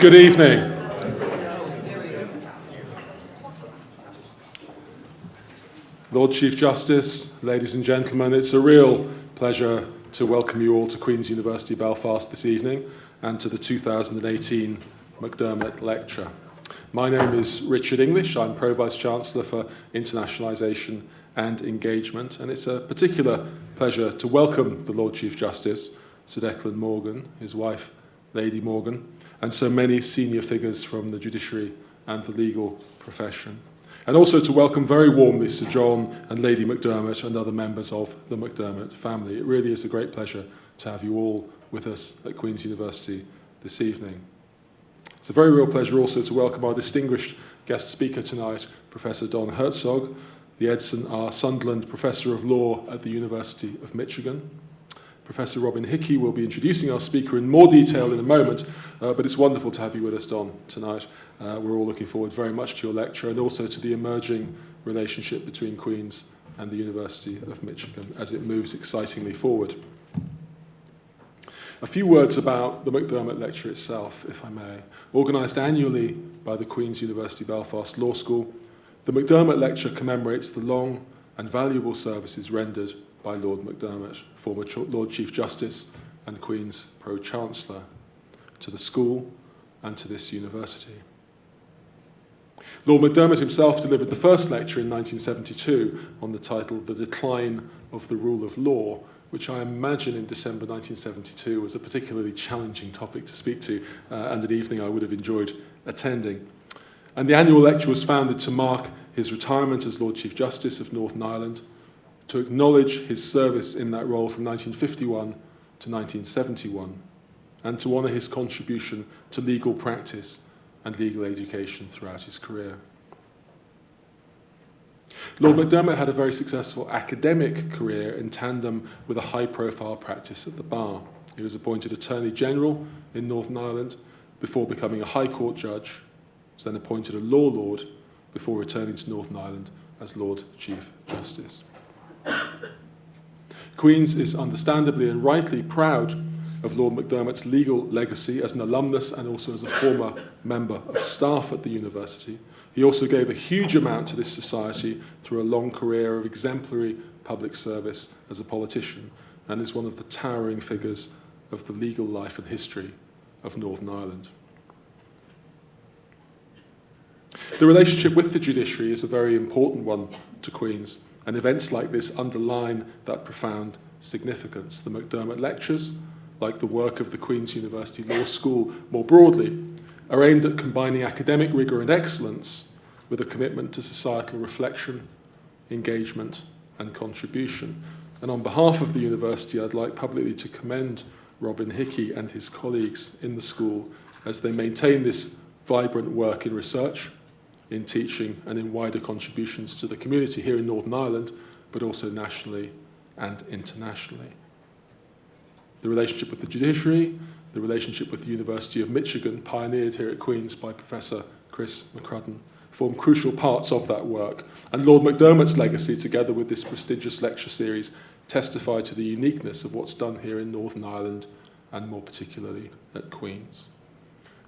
Good evening. Lord Chief Justice, ladies and gentlemen, it's a real pleasure to welcome you all to Queen's University Belfast this evening and to the 2018 MacDermott Lecture. My name is Richard English. I'm Pro Vice-Chancellor for Internationalisation and Engagement, and it's a particular pleasure to welcome the Lord Chief Justice, Sir Declan Morgan, his wife, Lady Morgan, and so many senior figures from the judiciary and the legal profession. And also to welcome very warmly Sir John and Lady MacDermott and other members of the MacDermott family. It really is a great pleasure to have you all with us at Queen's University this evening. It's a very real pleasure also to welcome our distinguished guest speaker tonight, Professor Don Herzog, the Edson R. Sunderland Professor of Law at the University of Michigan. Professor Robin Hickey will be introducing our speaker in more detail in a moment, but it's wonderful to have you with us, Don, tonight. We're all looking forward very much to your lecture and also to the emerging relationship between Queen's and the University of Michigan as it moves excitingly forward. A few words about the MacDermott Lecture itself, if I may. Organised annually by the Queen's University Belfast Law School, the MacDermott Lecture commemorates the long and valuable services rendered by Lord MacDermott, former Lord Chief Justice and Queen's Pro-Chancellor, to the school and to this university. Lord MacDermott himself delivered the first lecture in 1972 on the title The Decline of the Rule of Law, which I imagine in December 1972 was a particularly challenging topic to speak to, and an evening I would have enjoyed attending. And the annual lecture was founded to mark his retirement as Lord Chief Justice of Northern Ireland, to acknowledge his service in that role from 1951 to 1971, and to honour his contribution to legal practice and legal education throughout his career. Lord MacDermott had a very successful academic career in tandem with a high-profile practice at the bar. He was appointed Attorney General in Northern Ireland before becoming a High Court judge, was then appointed a Law Lord before returning to Northern Ireland as Lord Chief Justice. Queen's is understandably and rightly proud of Lord MacDermott's legal legacy as an alumnus and also as a former member of staff at the university. He also gave a huge amount to this society through a long career of exemplary public service as a politician, and is one of the towering figures of the legal life and history of Northern Ireland. The relationship with the judiciary is a very important one to Queen's, and events like this underline that profound significance. The MacDermott Lectures, like the work of the Queen's University Law School more broadly, are aimed at combining academic rigour and excellence with a commitment to societal reflection, engagement and contribution. And on behalf of the university, I'd like publicly to commend Robin Hickey and his colleagues in the school as they maintain this vibrant work in research, in teaching and in wider contributions to the community here in Northern Ireland, but also nationally and internationally. The relationship with the judiciary, the relationship with the University of Michigan, pioneered here at Queen's by Professor Chris McCrudden, form crucial parts of that work. And Lord MacDermott's legacy, together with this prestigious lecture series, testify to the uniqueness of what's done here in Northern Ireland, and more particularly at Queen's.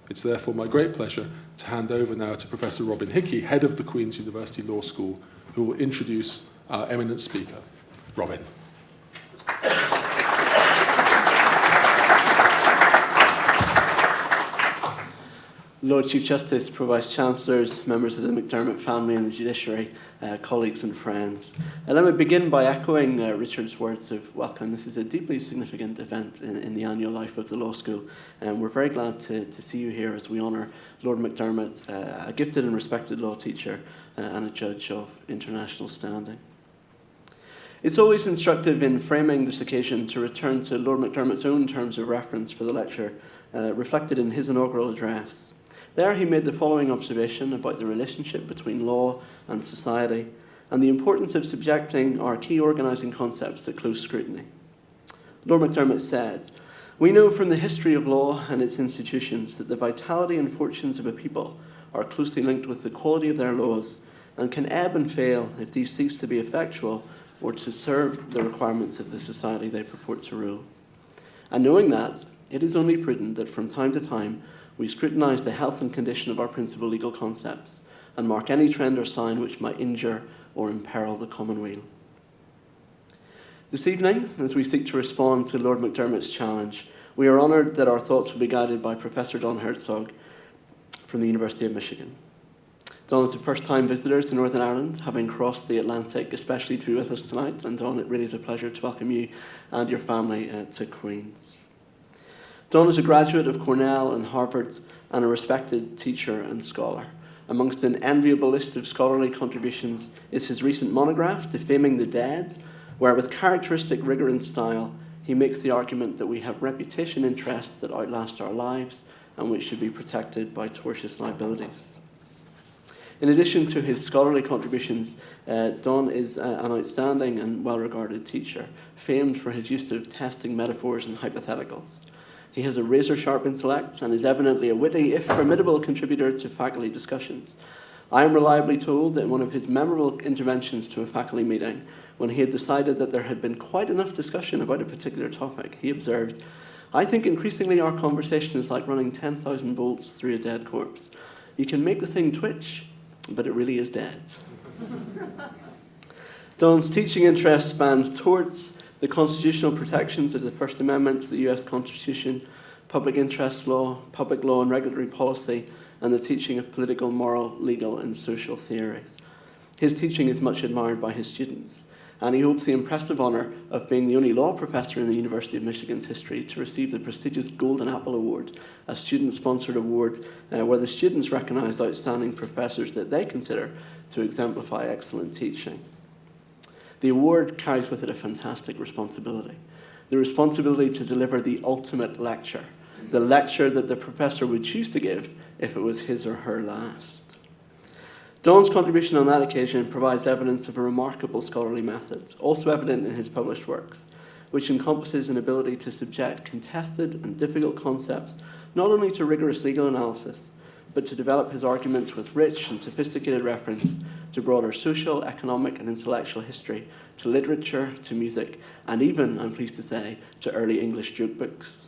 It's therefore my great pleasure to hand over now to Professor Robin Hickey, head of the Queen's University Law School, who will introduce our eminent speaker. Robin. Lord Chief Justice, Pro Vice-Chancellors, members of the MacDermott family and the judiciary, colleagues and friends. Let me begin by echoing Richard's words of welcome. This is a deeply significant event in the annual life of the law school, and we're very glad to see you here as we honour Lord MacDermott, a gifted and respected law teacher and a judge of international standing. It's always instructive in framing this occasion to return to Lord MacDermott's own terms of reference for the lecture, reflected in his inaugural address. There he made the following observation about the relationship between law and society and the importance of subjecting our key organising concepts to close scrutiny. Lord MacDermott said, "We know from the history of law and its institutions that the vitality and fortunes of a people are closely linked with the quality of their laws and can ebb and fail if these cease to be effectual or to serve the requirements of the society they purport to rule. And knowing that, it is only prudent that from time to time We scrutinise the health and condition of our principal legal concepts and mark any trend or sign which might injure or imperil the commonweal. This evening, as we seek to respond to Lord MacDermott's challenge, we are honoured that our thoughts will be guided by Professor Don Herzog from the University of Michigan. Don is a first-time visitor to Northern Ireland, having crossed the Atlantic, especially to be with us tonight. And Don, it really is a pleasure to welcome you and your family to Queen's. Don is a graduate of Cornell and Harvard and a respected teacher and scholar. Amongst an enviable list of scholarly contributions is his recent monograph, Defaming the Dead, where with characteristic rigour and style, he makes the argument that we have reputation interests that outlast our lives and which should be protected by tortious liabilities. In addition to his scholarly contributions, Don is an outstanding and well-regarded teacher, famed for his use of testing metaphors and hypotheticals. He has a razor-sharp intellect and is evidently a witty, if formidable, contributor to faculty discussions. I am reliably told that in one of his memorable interventions to a faculty meeting, when he had decided that there had been quite enough discussion about a particular topic, he observed, "I think increasingly our conversation is like running 10,000 volts through a dead corpse. You can make the thing twitch, but it really is dead." Don's teaching interest spans torts, the constitutional protections of the First Amendment to the US Constitution, public interest law, public law and regulatory policy, and the teaching of political, moral, legal, and social theory. His teaching is much admired by his students, and he holds the impressive honour of being the only law professor in the University of Michigan's history to receive the prestigious Golden Apple Award, a student-sponsored award where the students recognise outstanding professors that they consider to exemplify excellent teaching. The award carries with it a fantastic responsibility. The responsibility to deliver the ultimate lecture, the lecture that the professor would choose to give if it was his or her last. Don's contribution on that occasion provides evidence of a remarkable scholarly method, also evident in his published works, which encompasses an ability to subject contested and difficult concepts not only to rigorous legal analysis, but to develop his arguments with rich and sophisticated reference to broader social, economic, and intellectual history, to literature, to music, and even, I'm pleased to say, to early English joke books.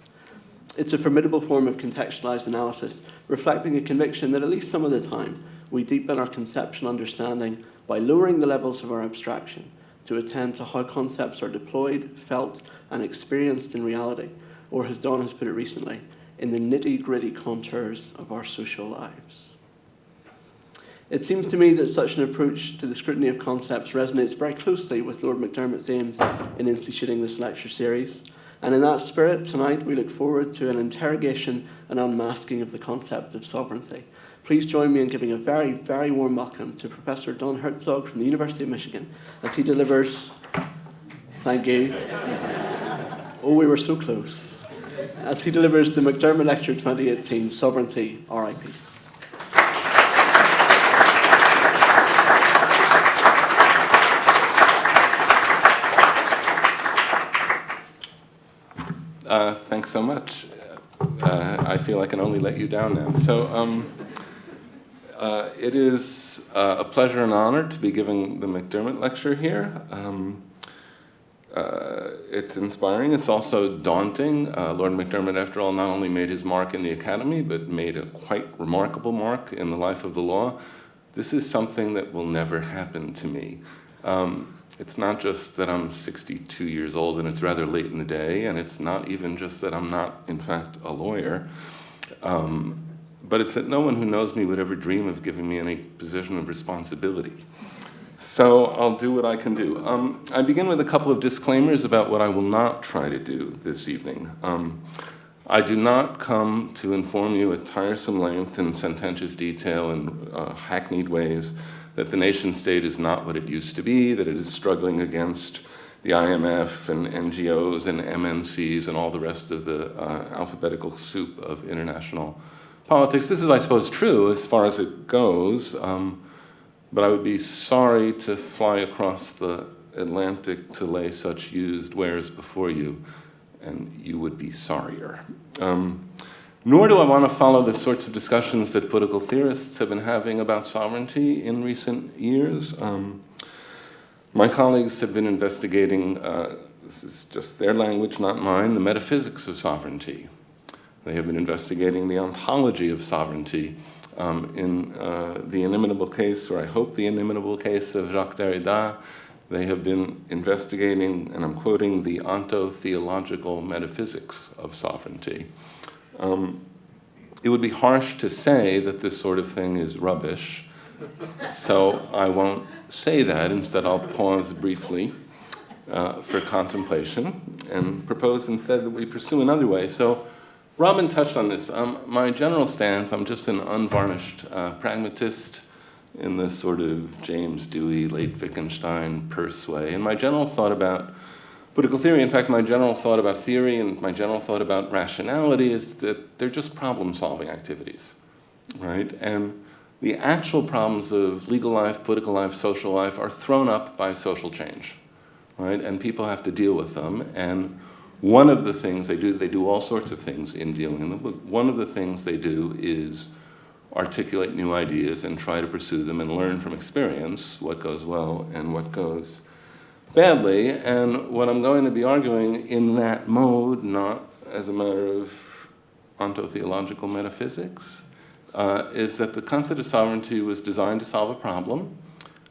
It's a formidable form of contextualized analysis, reflecting a conviction that at least some of the time, we deepen our conceptual understanding by lowering the levels of our abstraction to attend to how concepts are deployed, felt, and experienced in reality, or as Don has put it recently, in the nitty-gritty contours of our social lives. It seems to me that such an approach to the scrutiny of concepts resonates very closely with Lord MacDermott's aims in instituting this lecture series. And in that spirit, tonight we look forward to an interrogation and unmasking of the concept of sovereignty. Please join me in giving a very, very warm welcome to Professor Don Herzog from the University of Michigan as he delivers, thank you, oh we were so close, as he delivers the MacDermott Lecture 2018, Sovereignty, RIP. Thanks so much. I feel I can only let you down now. So it is a pleasure and honor to be giving the MacDermott Lecture here. It's inspiring. It's also daunting. Lord MacDermott, after all, not only made his mark in the academy, but made a quite remarkable mark in the life of the law. This is something that will never happen to me. It's not just that I'm 62 years old and it's rather late in the day, and it's not even just that I'm not, in fact, a lawyer, but it's that no one who knows me would ever dream of giving me any position of responsibility. So I'll do what I can do. I begin with a couple of disclaimers about what I will not try to do this evening. I do not come to inform you at tiresome length and sententious detail and hackneyed ways that the nation-state is not what it used to be, that it is struggling against the IMF and NGOs and MNCs and all the rest of the alphabetical soup of international politics. This is, I suppose, true as far as it goes, but I would be sorry to fly across the Atlantic to lay such used wares before you, and you would be sorrier. Nor do I want to follow the sorts of discussions that political theorists have been having about sovereignty in recent years. My colleagues have been investigating, this is just their language, not mine, the metaphysics of sovereignty. They have been investigating the ontology of sovereignty. In the inimitable case, or I hope the inimitable case of Jacques Derrida, they have been investigating, and I'm quoting, the ontotheological metaphysics of sovereignty. It would be harsh to say that this sort of thing is rubbish, so I won't say that. Instead, I'll pause briefly for contemplation and propose instead that we pursue another way. So Robin touched on this. My general stance, I'm just an unvarnished pragmatist in this sort of James Dewey, late Wittgenstein, Peirce way. And my general thought about political theory, in fact, my general thought about theory and my general thought about rationality is that they're just problem-solving activities, right? And the actual problems of legal life, political life, social life are thrown up by social change, right? And people have to deal with them. And one of the things they do all sorts of things in dealing with them, but one of the things they do is articulate new ideas and try to pursue them and learn from experience what goes well and what goes badly. And what I'm going to be arguing in that mode, not as a matter of ontotheological metaphysics, is that the concept of sovereignty was designed to solve a problem,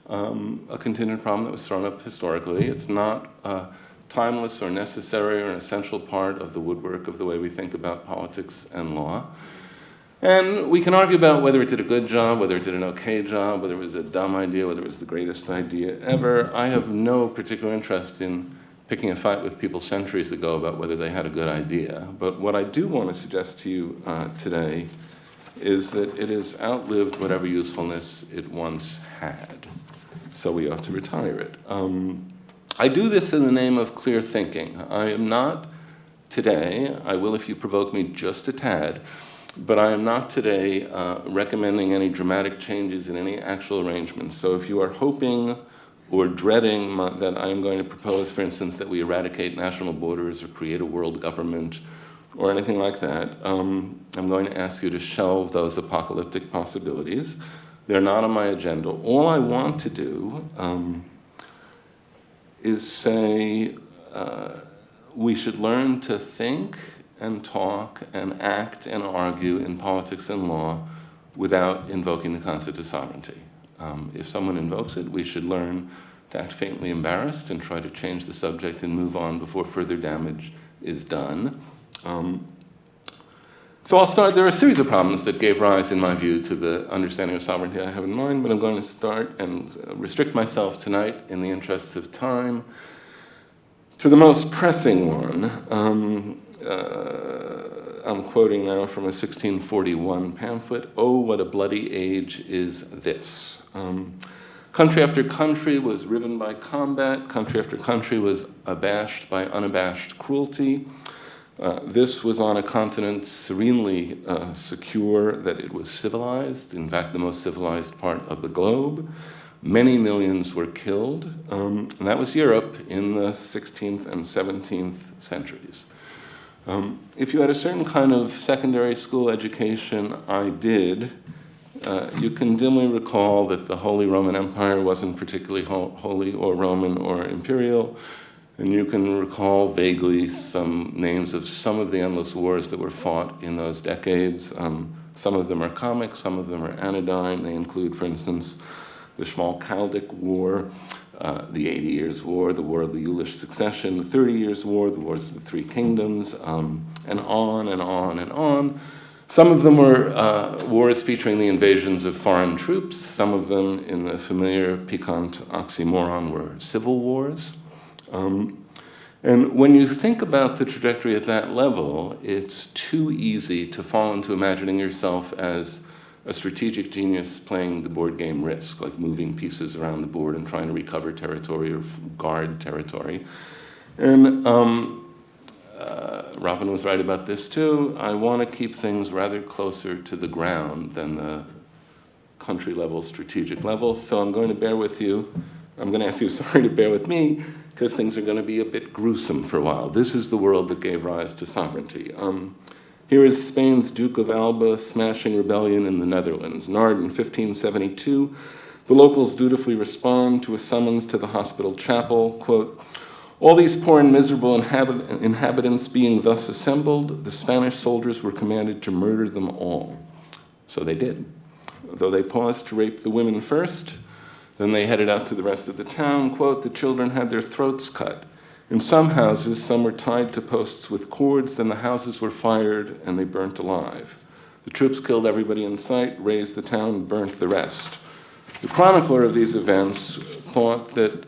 a contingent problem that was thrown up historically. It's not timeless or necessary or an essential part of the woodwork of the way we think about politics and law. And we can argue about whether it did a good job, whether it did an okay job, whether it was a dumb idea, whether it was the greatest idea ever. I have no particular interest in picking a fight with people centuries ago about whether they had a good idea. But what I do want to suggest to you today is that it has outlived whatever usefulness it once had. So we ought to retire it. I do this in the name of clear thinking. I am not today, I will if you provoke me just a tad, but I am not today recommending any dramatic changes in any actual arrangements. So if you are hoping or dreading that I am going to propose, for instance, that we eradicate national borders or create a world government or anything like that, I'm going to ask you to shelve those apocalyptic possibilities. They're not on my agenda. All I want to do is say we should learn to think and talk and act and argue in politics and law without invoking the concept of sovereignty. If someone invokes it, we should learn to act faintly embarrassed and try to change the subject and move on before further damage is done. So I'll start. There are a series of problems that gave rise, in my view, to the understanding of sovereignty I have in mind, but I'm going to start and restrict myself tonight, in the interests of time, to the most pressing one. I'm quoting now from a 1641 pamphlet, "Oh, what a bloody age is this." Country after country was riven by combat. Country after country was abashed by unabashed cruelty. This was on a continent serenely secure that it was civilized, in fact, the most civilized part of the globe. Many millions were killed, and that was Europe in the 16th and 17th centuries. If you had a certain kind of secondary school education, I did, you can dimly recall that the Holy Roman Empire wasn't particularly holy or Roman or imperial, and you can recall vaguely some names of some of the endless wars that were fought in those decades. Some of them are comic, some of them are anodyne. They include, for instance, the Schmalkaldic War, the 80 Years' War, the War of the Ulish Succession, the 30 Years' War, the Wars of the Three Kingdoms, and on and on and on. Some of them were wars featuring the invasions of foreign troops. Some of them, in the familiar piquant oxymoron, were civil wars. And when you think about the trajectory at that level, it's too easy to fall into imagining yourself as a strategic genius playing the board game Risk, like moving pieces around the board and trying to recover territory or guard territory. And Robin was right about this too. I want to keep things rather closer to the ground than the country level, strategic level. So I'm going to bear with you. I'm going to ask you, sorry, to bear with me, because things are going to be a bit gruesome for a while. This is the world that gave rise to sovereignty. Here is Spain's Duke of Alba smashing rebellion in the Netherlands. Nard in 1572. The locals dutifully respond to a summons to the hospital chapel. Quote, All these poor and miserable inhabitants being thus assembled, the Spanish soldiers were commanded to murder them all. So they did. Though they paused to rape the women first, then they headed out to the rest of the town. Quote, the children had their throats cut. In some houses, some were tied to posts with cords, then the houses were fired and they burnt alive. The troops killed everybody in sight, razed the town, and burnt the rest. The chronicler of these events thought that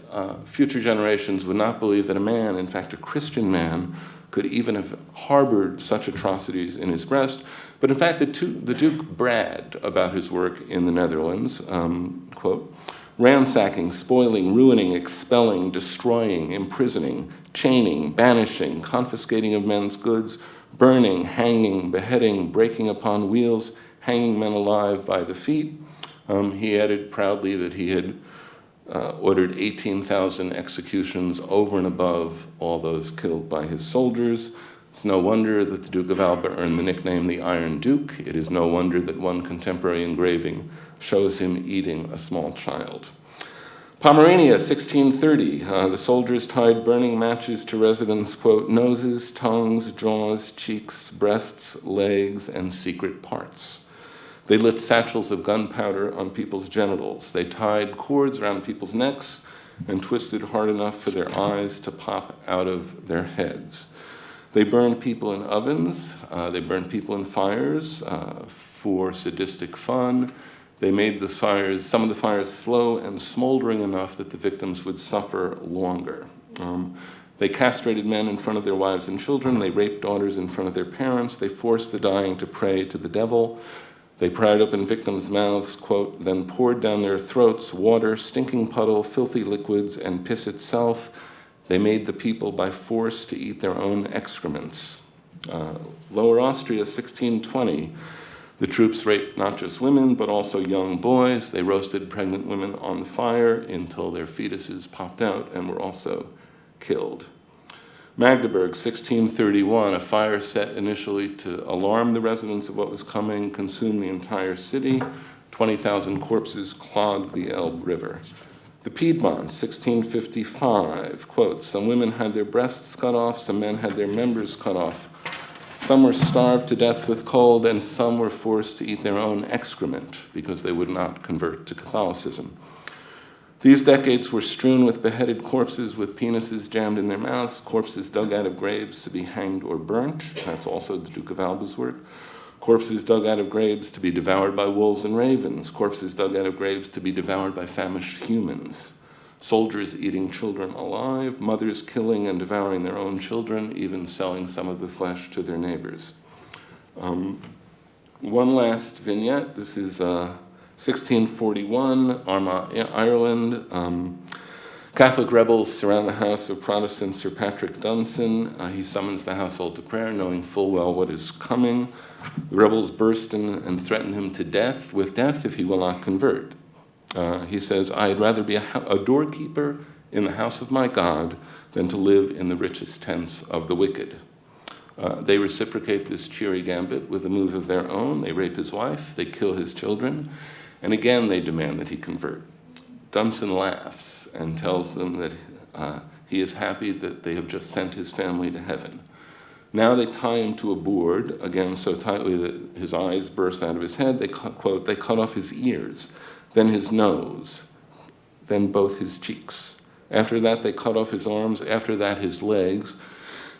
future generations would not believe that a man, in fact a Christian man, could even have harbored such atrocities in his breast. But in fact, the Duke bragged about his work in the Netherlands, quote, ransacking, spoiling, ruining, expelling, destroying, imprisoning, chaining, banishing, confiscating of men's goods, burning, hanging, beheading, breaking upon wheels, hanging men alive by the feet. He added proudly that he had ordered 18,000 executions over and above all those killed by his soldiers. It's no wonder that the Duke of Alba earned the nickname the Iron Duke. It is no wonder that one contemporary engraving shows him eating a small child. Pomerania, 1630, the soldiers tied burning matches to residents' quote, noses, tongues, jaws, cheeks, breasts, legs, and secret parts. They lit satchels of gunpowder on people's genitals. They tied cords around people's necks and twisted hard enough for their eyes to pop out of their heads. They burned people in ovens. They burned people in fires for sadistic fun. They made the fires, some of the fires slow and smoldering enough that the victims would suffer longer. They castrated men in front of their wives and children. They raped daughters in front of their parents. They forced the dying to pray to the devil. They pried open victims' mouths, quote, then poured down their throats water, stinking puddle, filthy liquids, and piss itself. They made the people by force to eat their own excrements. Lower Austria, 1620. The troops raped not just women, but also young boys. They roasted pregnant women on the fire until their fetuses popped out and were also killed. Magdeburg, 1631, a fire set initially to alarm the residents of what was coming, consumed the entire city. 20,000 corpses clogged the Elbe River. The Piedmont, 1655, quote, some women had their breasts cut off, some men had their members cut off. Some were starved to death with cold, and some were forced to eat their own excrement because they would not convert to Catholicism. These decades were strewn with beheaded corpses with penises jammed in their mouths, corpses dug out of graves to be hanged or burnt. That's also the Duke of Alba's work. Corpses dug out of graves to be devoured by wolves and ravens. Corpses dug out of graves to be devoured by famished humans. Soldiers eating children alive, mothers killing and devouring their own children, even selling some of the flesh to their neighbors. One last vignette. This is 1641, Armagh, Ireland. Catholic rebels surround the house of Protestant Sir Patrick Dunson. He summons the household to prayer, knowing full well what is coming. The rebels burst in and threaten him to death, with death if he will not convert. He says, I'd rather be a doorkeeper in the house of my God than to live in the richest tents of the wicked. They reciprocate this cheery gambit with a move of their own. They rape his wife, they kill his children, and again they demand that he convert. Dunson laughs and tells them that he is happy that they have just sent his family to heaven. Now they tie him to a board, again so tightly that his eyes burst out of his head. They, quote, they cut off his ears, then his nose, then both his cheeks. After that, they cut off his arms, after that, his legs.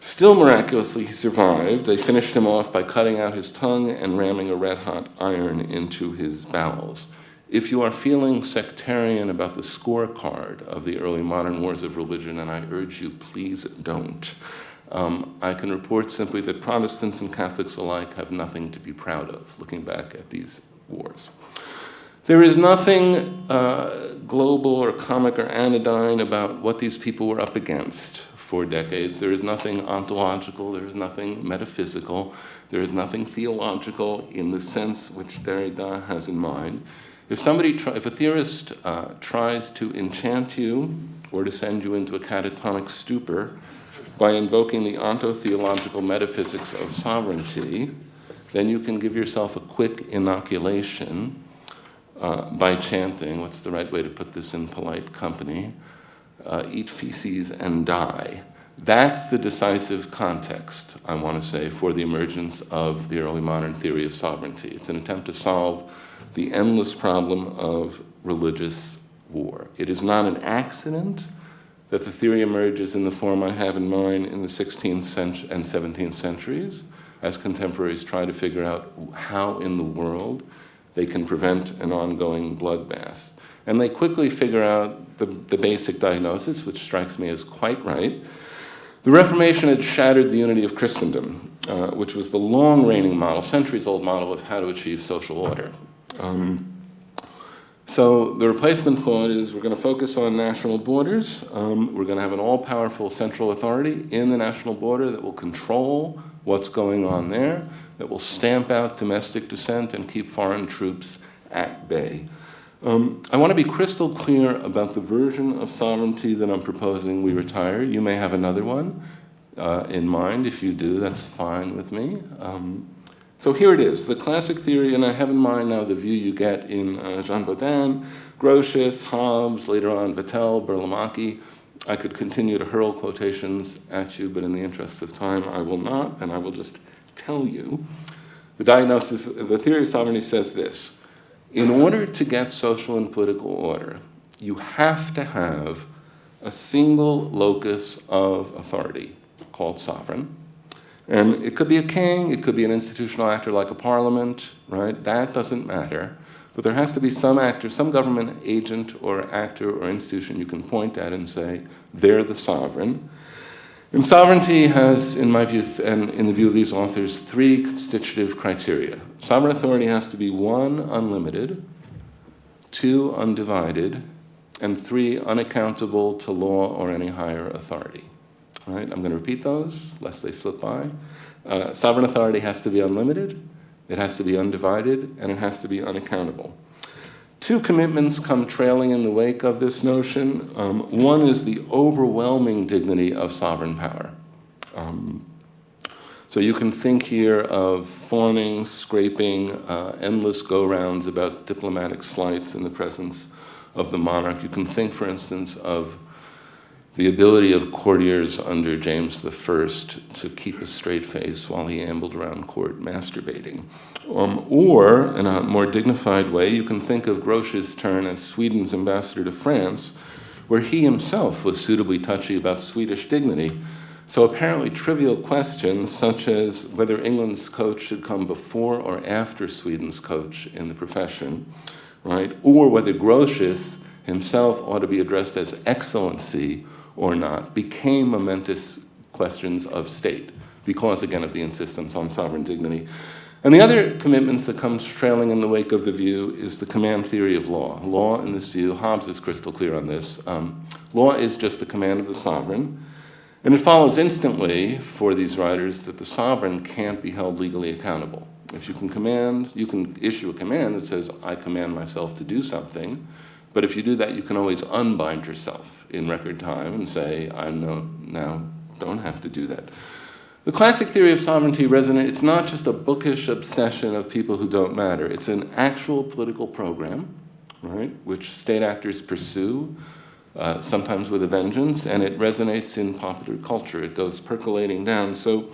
Still miraculously, he survived. They finished him off by cutting out his tongue and ramming a red-hot iron into his bowels. If you are feeling sectarian about the scorecard of the early modern wars of religion, and I urge you, please don't, I can report simply that Protestants and Catholics alike have nothing to be proud of, looking back at these wars. There is nothing global or comic or anodyne about what these people were up against for decades. There is nothing ontological, there is nothing metaphysical, there is nothing theological in the sense which Derrida has in mind. If a theorist tries to enchant you or to send you into a catatonic stupor by invoking the ontotheological metaphysics of sovereignty, then you can give yourself a quick inoculation by chanting, what's the right way to put this in polite company? eat feces and die. That's the decisive context, I want to say, for the emergence of the early modern theory of sovereignty. It's an attempt to solve the endless problem of religious war. It is not an accident that the theory emerges in the form I have in mind in the 16th and 17th centuries, as contemporaries try to figure out how in the world they can prevent an ongoing bloodbath. And they quickly figure out the basic diagnosis, which strikes me as quite right. The Reformation had shattered the unity of Christendom, which was the long-reigning model, centuries-old model of how to achieve social order. So the replacement thought is we're going to focus on national borders. We're going to have an all-powerful central authority in the national border that will control what's going on there, that will stamp out domestic dissent and keep foreign troops at bay. I want to be crystal clear about the version of sovereignty that I'm proposing we retire. You may have another one in mind. If you do, that's fine with me. So here it is, the classic theory, and I have in mind now the view you get in Jean Bodin, Grotius, Hobbes, later on Vattel, Burlamaqui. I could continue to hurl quotations at you, but in the interest of time, I will not, and I will just tell you. The diagnosis, the theory of sovereignty says this: in order to get social and political order, you have to have a single locus of authority called sovereign. And it could be a king, it could be an institutional actor like a parliament, right? That doesn't matter. But there has to be some actor, some government agent or actor or institution you can point at and say, they're the sovereign. And sovereignty has, in my view, and in the view of these authors, three constitutive criteria. Sovereign authority has to be 1, unlimited, 2, undivided, and 3, unaccountable to law or any higher authority. All right, I'm going to repeat those, lest they slip by. Sovereign authority has to be unlimited, it has to be undivided, and it has to be unaccountable. Two commitments come trailing in the wake of this notion. One is the overwhelming dignity of sovereign power. So you can think here of fawning, scraping, endless go-rounds about diplomatic slights in the presence of the monarch. You can think, for instance, of the ability of courtiers under James I to keep a straight face while he ambled around court masturbating. Or, in a more dignified way, you can think of Grotius' turn as Sweden's ambassador to France, where he himself was suitably touchy about Swedish dignity. So apparently trivial questions, such as whether England's coach should come before or after Sweden's coach in the profession, right? Or whether Grotius himself ought to be addressed as excellency or not, became momentous questions of state because, again, of the insistence on sovereign dignity. And the other commitments that comes trailing in the wake of the view is the command theory of law. Law, in this view, Hobbes is crystal clear on this. Law is just the command of the sovereign, and it follows instantly for these writers that the sovereign can't be held legally accountable. If you can command, you can issue a command that says, I command myself to do something, but if you do that, you can always unbind yourself in record time and say, I now don't have to do that. The classic theory of sovereignty resonates. It's not just a bookish obsession of people who don't matter. It's an actual political program, right, which state actors pursue, sometimes with a vengeance, and it resonates in popular culture. It goes percolating down. So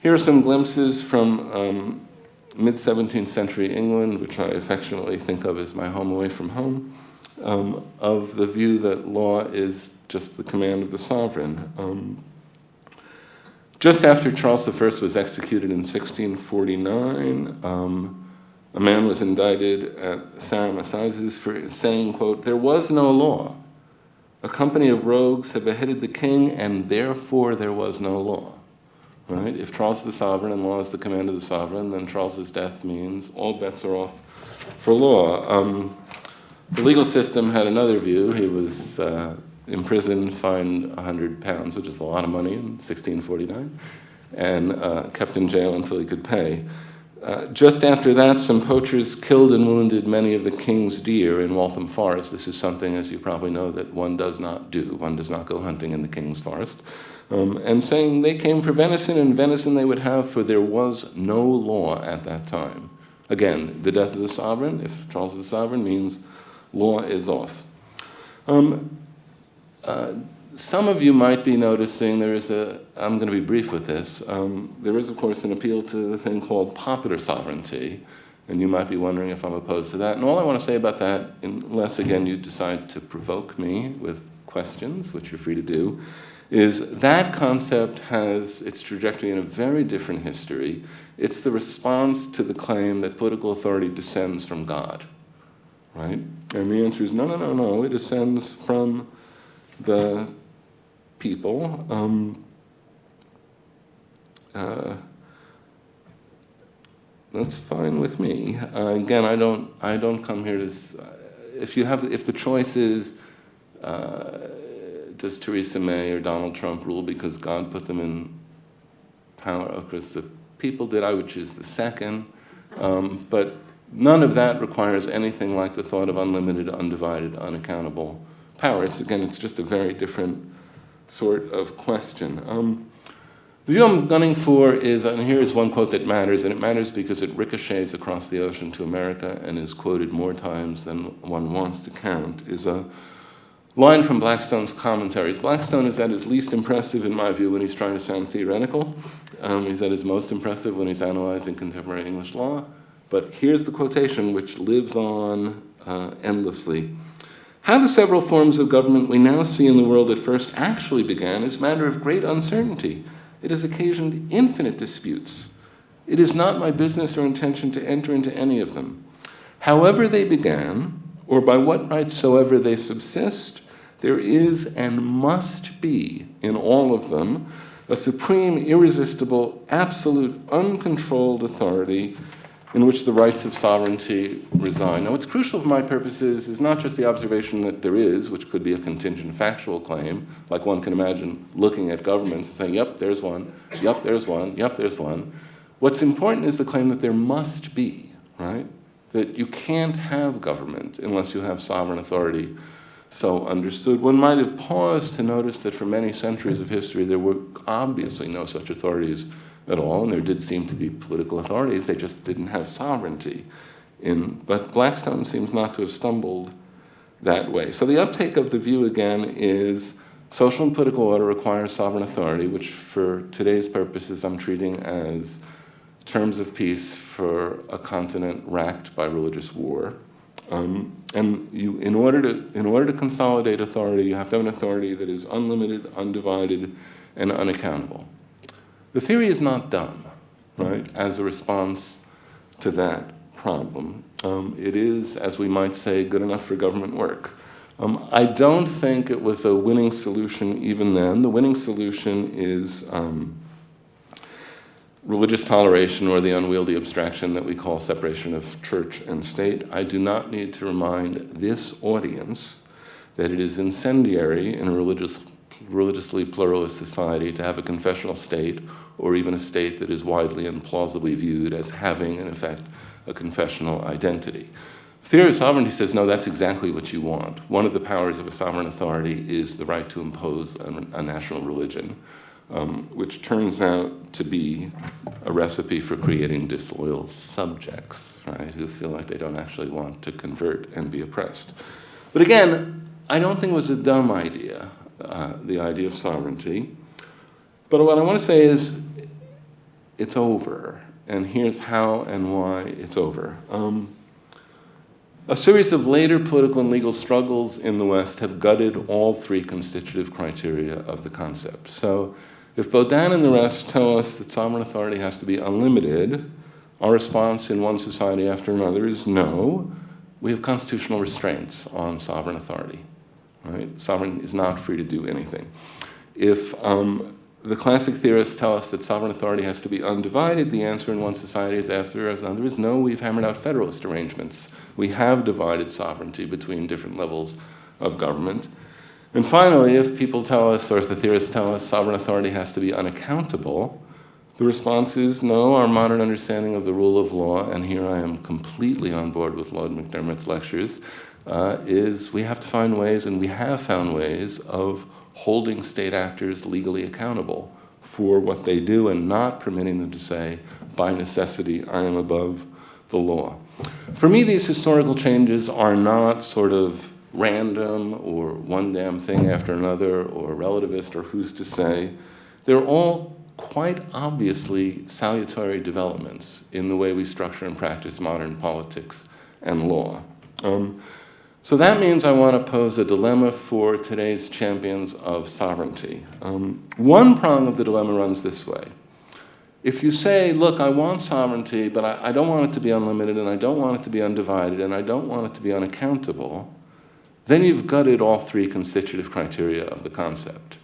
here are some glimpses from mid-17th century England, which I affectionately think of as my home away from home, of the view that law is just the command of the sovereign. Just after Charles I was executed in 1649, a man was indicted at Sarum Assizes for saying, quote, there was no law. A company of rogues had beheaded the king, and therefore there was no law. Right? If Charles is the sovereign and law is the command of the sovereign, then Charles's death means all bets are off for law. The legal system had another view. He was imprisoned, fined £100, which is a lot of money in 1649, and kept in jail until he could pay. Just after that, some poachers killed and wounded many of the king's deer in Waltham Forest. This is something, as you probably know, that one does not do. One does not go hunting in the king's forest. And saying they came for venison, and venison they would have, for there was no law at that time. Again, the death of the sovereign, if Charles is the sovereign, means law is off. some of you might be noticing I'm going to be brief with this, there is, of course, an appeal to the thing called popular sovereignty, and you might be wondering if I'm opposed to that. And all I want to say about that, unless, again, you decide to provoke me with questions, which you're free to do, is that concept has its trajectory in a very different history. It's the response to the claim that political authority descends from God, right? And the answer is no, it descends from the people. That's fine with me. Again, I don't come here to. If the choice is, does Theresa May or Donald Trump rule because God put them in power, or because the people did, I would choose the second. But none of that requires anything like the thought of unlimited, undivided, unaccountable power. It's just a very different sort of question. The view I'm gunning for is, and here is one quote that matters, and it matters because it ricochets across the ocean to America and is quoted more times than one wants to count, is a line from Blackstone's commentaries. Blackstone is at his least impressive, in my view, when he's trying to sound theoretical. He's at his most impressive when he's analyzing contemporary English law. But here's the quotation, which lives on endlessly. How the several forms of government we now see in the world at first actually began is matter of great uncertainty. It has occasioned infinite disputes. It is not my business or intention to enter into any of them. However they began, or by what right soever they subsist, there is and must be in all of them a supreme, irresistible, absolute, uncontrolled authority in which the rights of sovereignty reside. Now, what's crucial for my purposes is not just the observation that there is, which could be a contingent factual claim, like one can imagine looking at governments and saying, yep, there's one, yep, there's one, yep, there's one. What's important is the claim that there must be, right? That you can't have government unless you have sovereign authority so understood. One might have paused to notice that for many centuries of history, there were obviously no such authorities at all, and there did seem to be political authorities, they just didn't have sovereignty. But Blackstone seems not to have stumbled that way. So the uptake of the view, again, is social and political order requires sovereign authority, which for today's purposes I'm treating as terms of peace for a continent racked by religious war. And in order to consolidate authority, you have to have an authority that is unlimited, undivided, and unaccountable. The theory is not dumb, right, as a response to that problem. It is, as we might say, good enough for government work. I don't think it was a winning solution even then. The winning solution is religious toleration, or the unwieldy abstraction that we call separation of church and state. I do not need to remind this audience that it is incendiary in a religiously pluralist society to have a confessional state, or even a state that is widely and plausibly viewed as having, in effect, a confessional identity. Theory of sovereignty says, no, that's exactly what you want. One of the powers of a sovereign authority is the right to impose a national religion, which turns out to be a recipe for creating disloyal subjects, right, who feel like they don't actually want to convert and be oppressed. But again, I don't think it was a dumb idea, the idea of sovereignty. But what I want to say is, it's over, and here's how and why it's over. A series of later political and legal struggles in the West have gutted all three constitutive criteria of the concept. So if Baudin and the rest tell us that sovereign authority has to be unlimited, our response in one society after another is no. We have constitutional restraints on sovereign authority, right? Sovereign is not free to do anything. If the classic theorists tell us that sovereign authority has to be undivided, the answer in one society is after another is no, we've hammered out federalist arrangements. We have divided sovereignty between different levels of government. And finally, if people tell us, or if the theorists tell us sovereign authority has to be unaccountable, the response is no, our modern understanding of the rule of law, and here I am completely on board with Lord MacDermott's lectures, is we have to find ways, and we have found ways, of holding state actors legally accountable for what they do and not permitting them to say, by necessity, I am above the law. For me, these historical changes are not sort of random or one damn thing after another or relativist or who's to say. They're all quite obviously salutary developments in the way we structure and practice modern politics and law. So that means I want to pose a dilemma for today's champions of sovereignty. One prong of the dilemma runs this way. If you say, look, I want sovereignty, but I don't want it to be unlimited, and I don't want it to be undivided, and I don't want it to be unaccountable, then you've gutted all three constitutive criteria of the concept,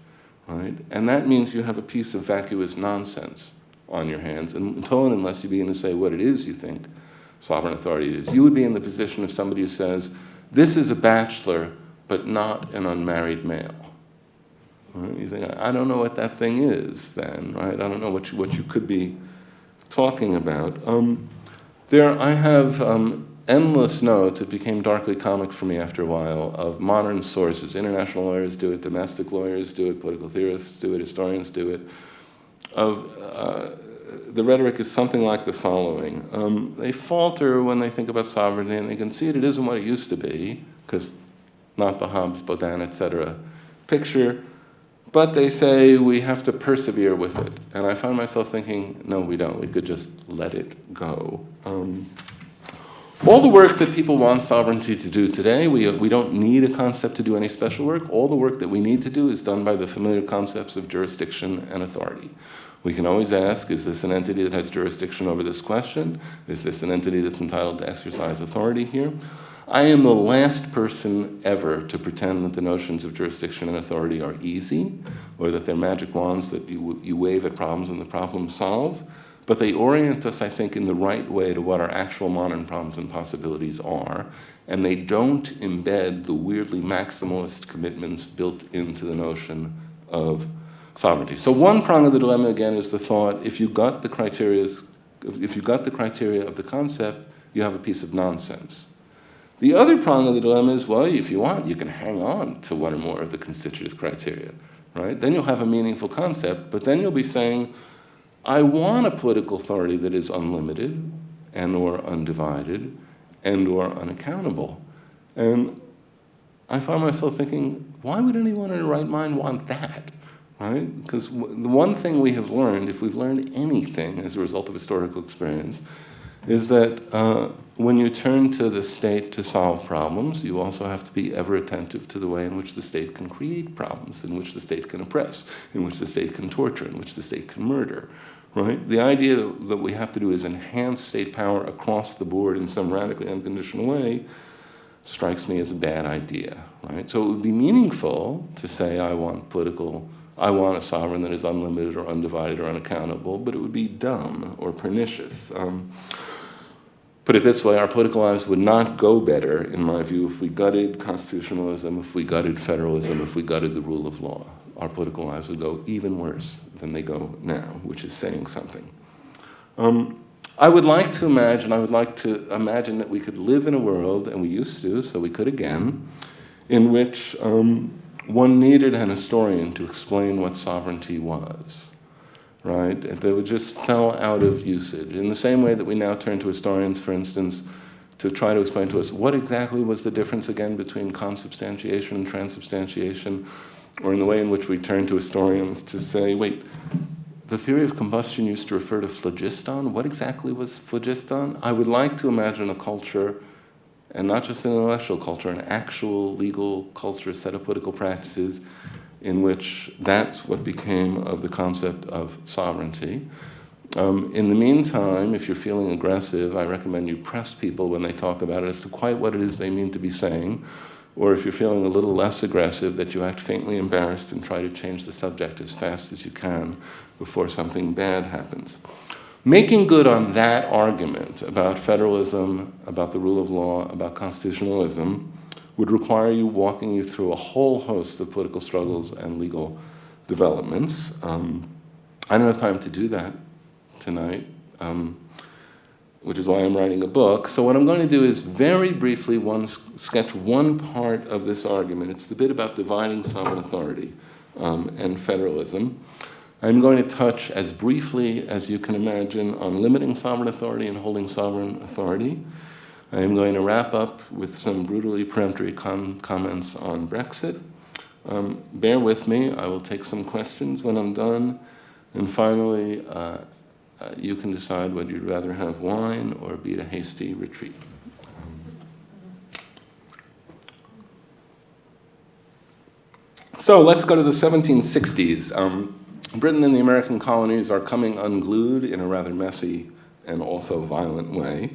right? And that means you have a piece of vacuous nonsense on your hands, until and unless you begin to say what it is you think sovereign authority is. You would be in the position of somebody who says, this is a bachelor, but not an unmarried male. Right? You think, I don't know what that thing is then, right? I don't know what you could be talking about. I have endless notes, it became darkly comic for me after a while, of modern sources. International lawyers do it, domestic lawyers do it, political theorists do it, historians do it. The rhetoric is something like the following. They falter when they think about sovereignty, and they concede it isn't what it used to be, because not the Hobbes, Baudin, etc. picture, but they say we have to persevere with it. And I find myself thinking, no, we don't. We could just let it go. All the work that people want sovereignty to do today, we don't need a concept to do any special work. All the work that we need to do is done by the familiar concepts of jurisdiction and authority. We can always ask, is this an entity that has jurisdiction over this question? Is this an entity that's entitled to exercise authority here? I am the last person ever to pretend that the notions of jurisdiction and authority are easy, or that they're magic wands that you wave at problems and the problems solve. But they orient us, I think, in the right way to what our actual modern problems and possibilities are, and they don't embed the weirdly maximalist commitments built into the notion of sovereignty. So one prong of the dilemma, again, is the thought, if you got the criteria of the concept, you have a piece of nonsense. The other prong of the dilemma is, well, if you want, you can hang on to one or more of the constitutive criteria, right? Then you'll have a meaningful concept, but then you'll be saying, I want a political authority that is unlimited and or undivided and or unaccountable. And I find myself thinking, why would anyone in their right mind want that, right? Because the one thing we have learned, if we've learned anything as a result of historical experience, is that when you turn to the state to solve problems, you also have to be ever attentive to the way in which the state can create problems, in which the state can oppress, in which the state can torture, in which the state can murder, right? The idea that we have to do is enhance state power across the board in some radically unconditional way strikes me as a bad idea, right? So it would be meaningful to say I want a sovereign that is unlimited or undivided or unaccountable, but it would be dumb or pernicious. Put it this way, our political lives would not go better, in my view, if we gutted constitutionalism, if we gutted federalism, if we gutted the rule of law. Our political lives would go even worse than they go now, which is saying something. I would like to imagine that we could live in a world, and we used to, so we could again, in which one needed an historian to explain what sovereignty was. Right? That just fell out of usage. In the same way that we now turn to historians, for instance, to try to explain to us what exactly was the difference again between consubstantiation and transubstantiation, or in the way in which we turn to historians to say, wait, the theory of combustion used to refer to phlogiston. What exactly was phlogiston? I would like to imagine a culture, and not just an intellectual culture, an actual legal culture, set of political practices, in which that's what became of the concept of sovereignty. In the meantime, if you're feeling aggressive, I recommend you press people when they talk about it as to quite what it is they mean to be saying, or if you're feeling a little less aggressive, that you act faintly embarrassed and try to change the subject as fast as you can before something bad happens. Making good on that argument about federalism, about the rule of law, about constitutionalism, would require walking you through a whole host of political struggles and legal developments. I don't have time to do that tonight, which is why I'm writing a book. So what I'm going to do is very briefly sketch one part of this argument. It's the bit about dividing sovereign authority and federalism. I'm going to touch as briefly as you can imagine on limiting sovereign authority and holding sovereign authority. I am going to wrap up with some brutally peremptory comments on Brexit. Bear with me, I will take some questions when I'm done. And finally, you can decide whether you'd rather have wine or beat a hasty retreat. So let's go to the 1760s. Britain and the American colonies are coming unglued in a rather messy and also violent way.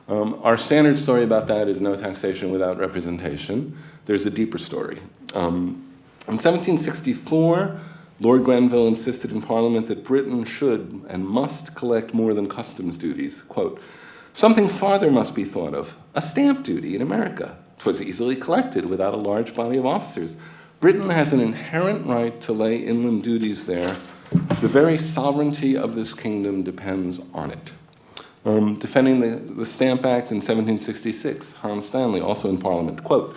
Our standard story about that is no taxation without representation. There's a deeper story. In 1764, Lord Grenville insisted in Parliament that Britain should and must collect more than customs duties. Quote, "Something farther must be thought of, a stamp duty in America. 'Twas easily collected without a large body of officers. Britain has an inherent right to lay inland duties there. The very sovereignty of this kingdom depends on it." Defending the Stamp Act in 1766, Hans Stanley, also in Parliament, quote,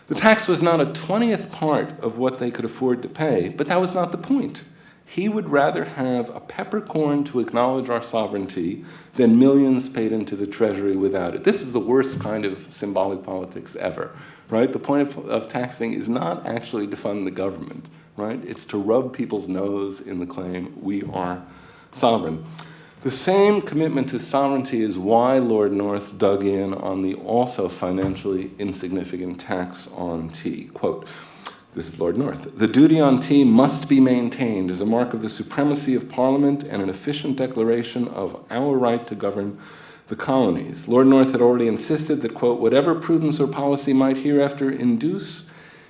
"The tax was not a 20th part of what they could afford to pay, but that was not the point. He would rather have a peppercorn to acknowledge our sovereignty than millions paid into the treasury without it." This is the worst kind of symbolic politics ever, right? The point of taxing is not actually to fund the government, right? It's to rub people's nose in the claim, we are sovereign. The same commitment to sovereignty is why Lord North dug in on the also financially insignificant tax on tea. Quote, this is Lord North, "The duty on tea must be maintained as a mark of the supremacy of Parliament and an efficient declaration of our right to govern the colonies." Lord North had already insisted that, quote, "whatever prudence or policy might hereafter induce,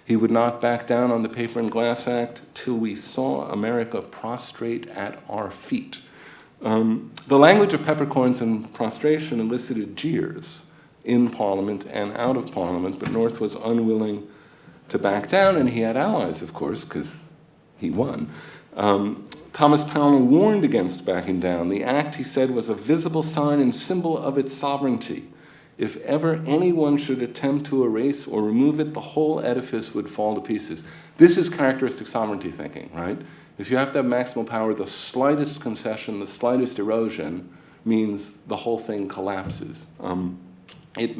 he would not back down on the Paper and Glass Act till we saw America prostrate at our feet." The language of peppercorns and prostration elicited jeers in Parliament and out of Parliament, but North was unwilling to back down, and he had allies, of course, because he won. Thomas Pownall warned against backing down. The act, he said, was a visible sign and symbol of its sovereignty. If ever anyone should attempt to erase or remove it, the whole edifice would fall to pieces. This is characteristic sovereignty thinking, right? If you have to have maximal power, the slightest concession, the slightest erosion means the whole thing collapses. It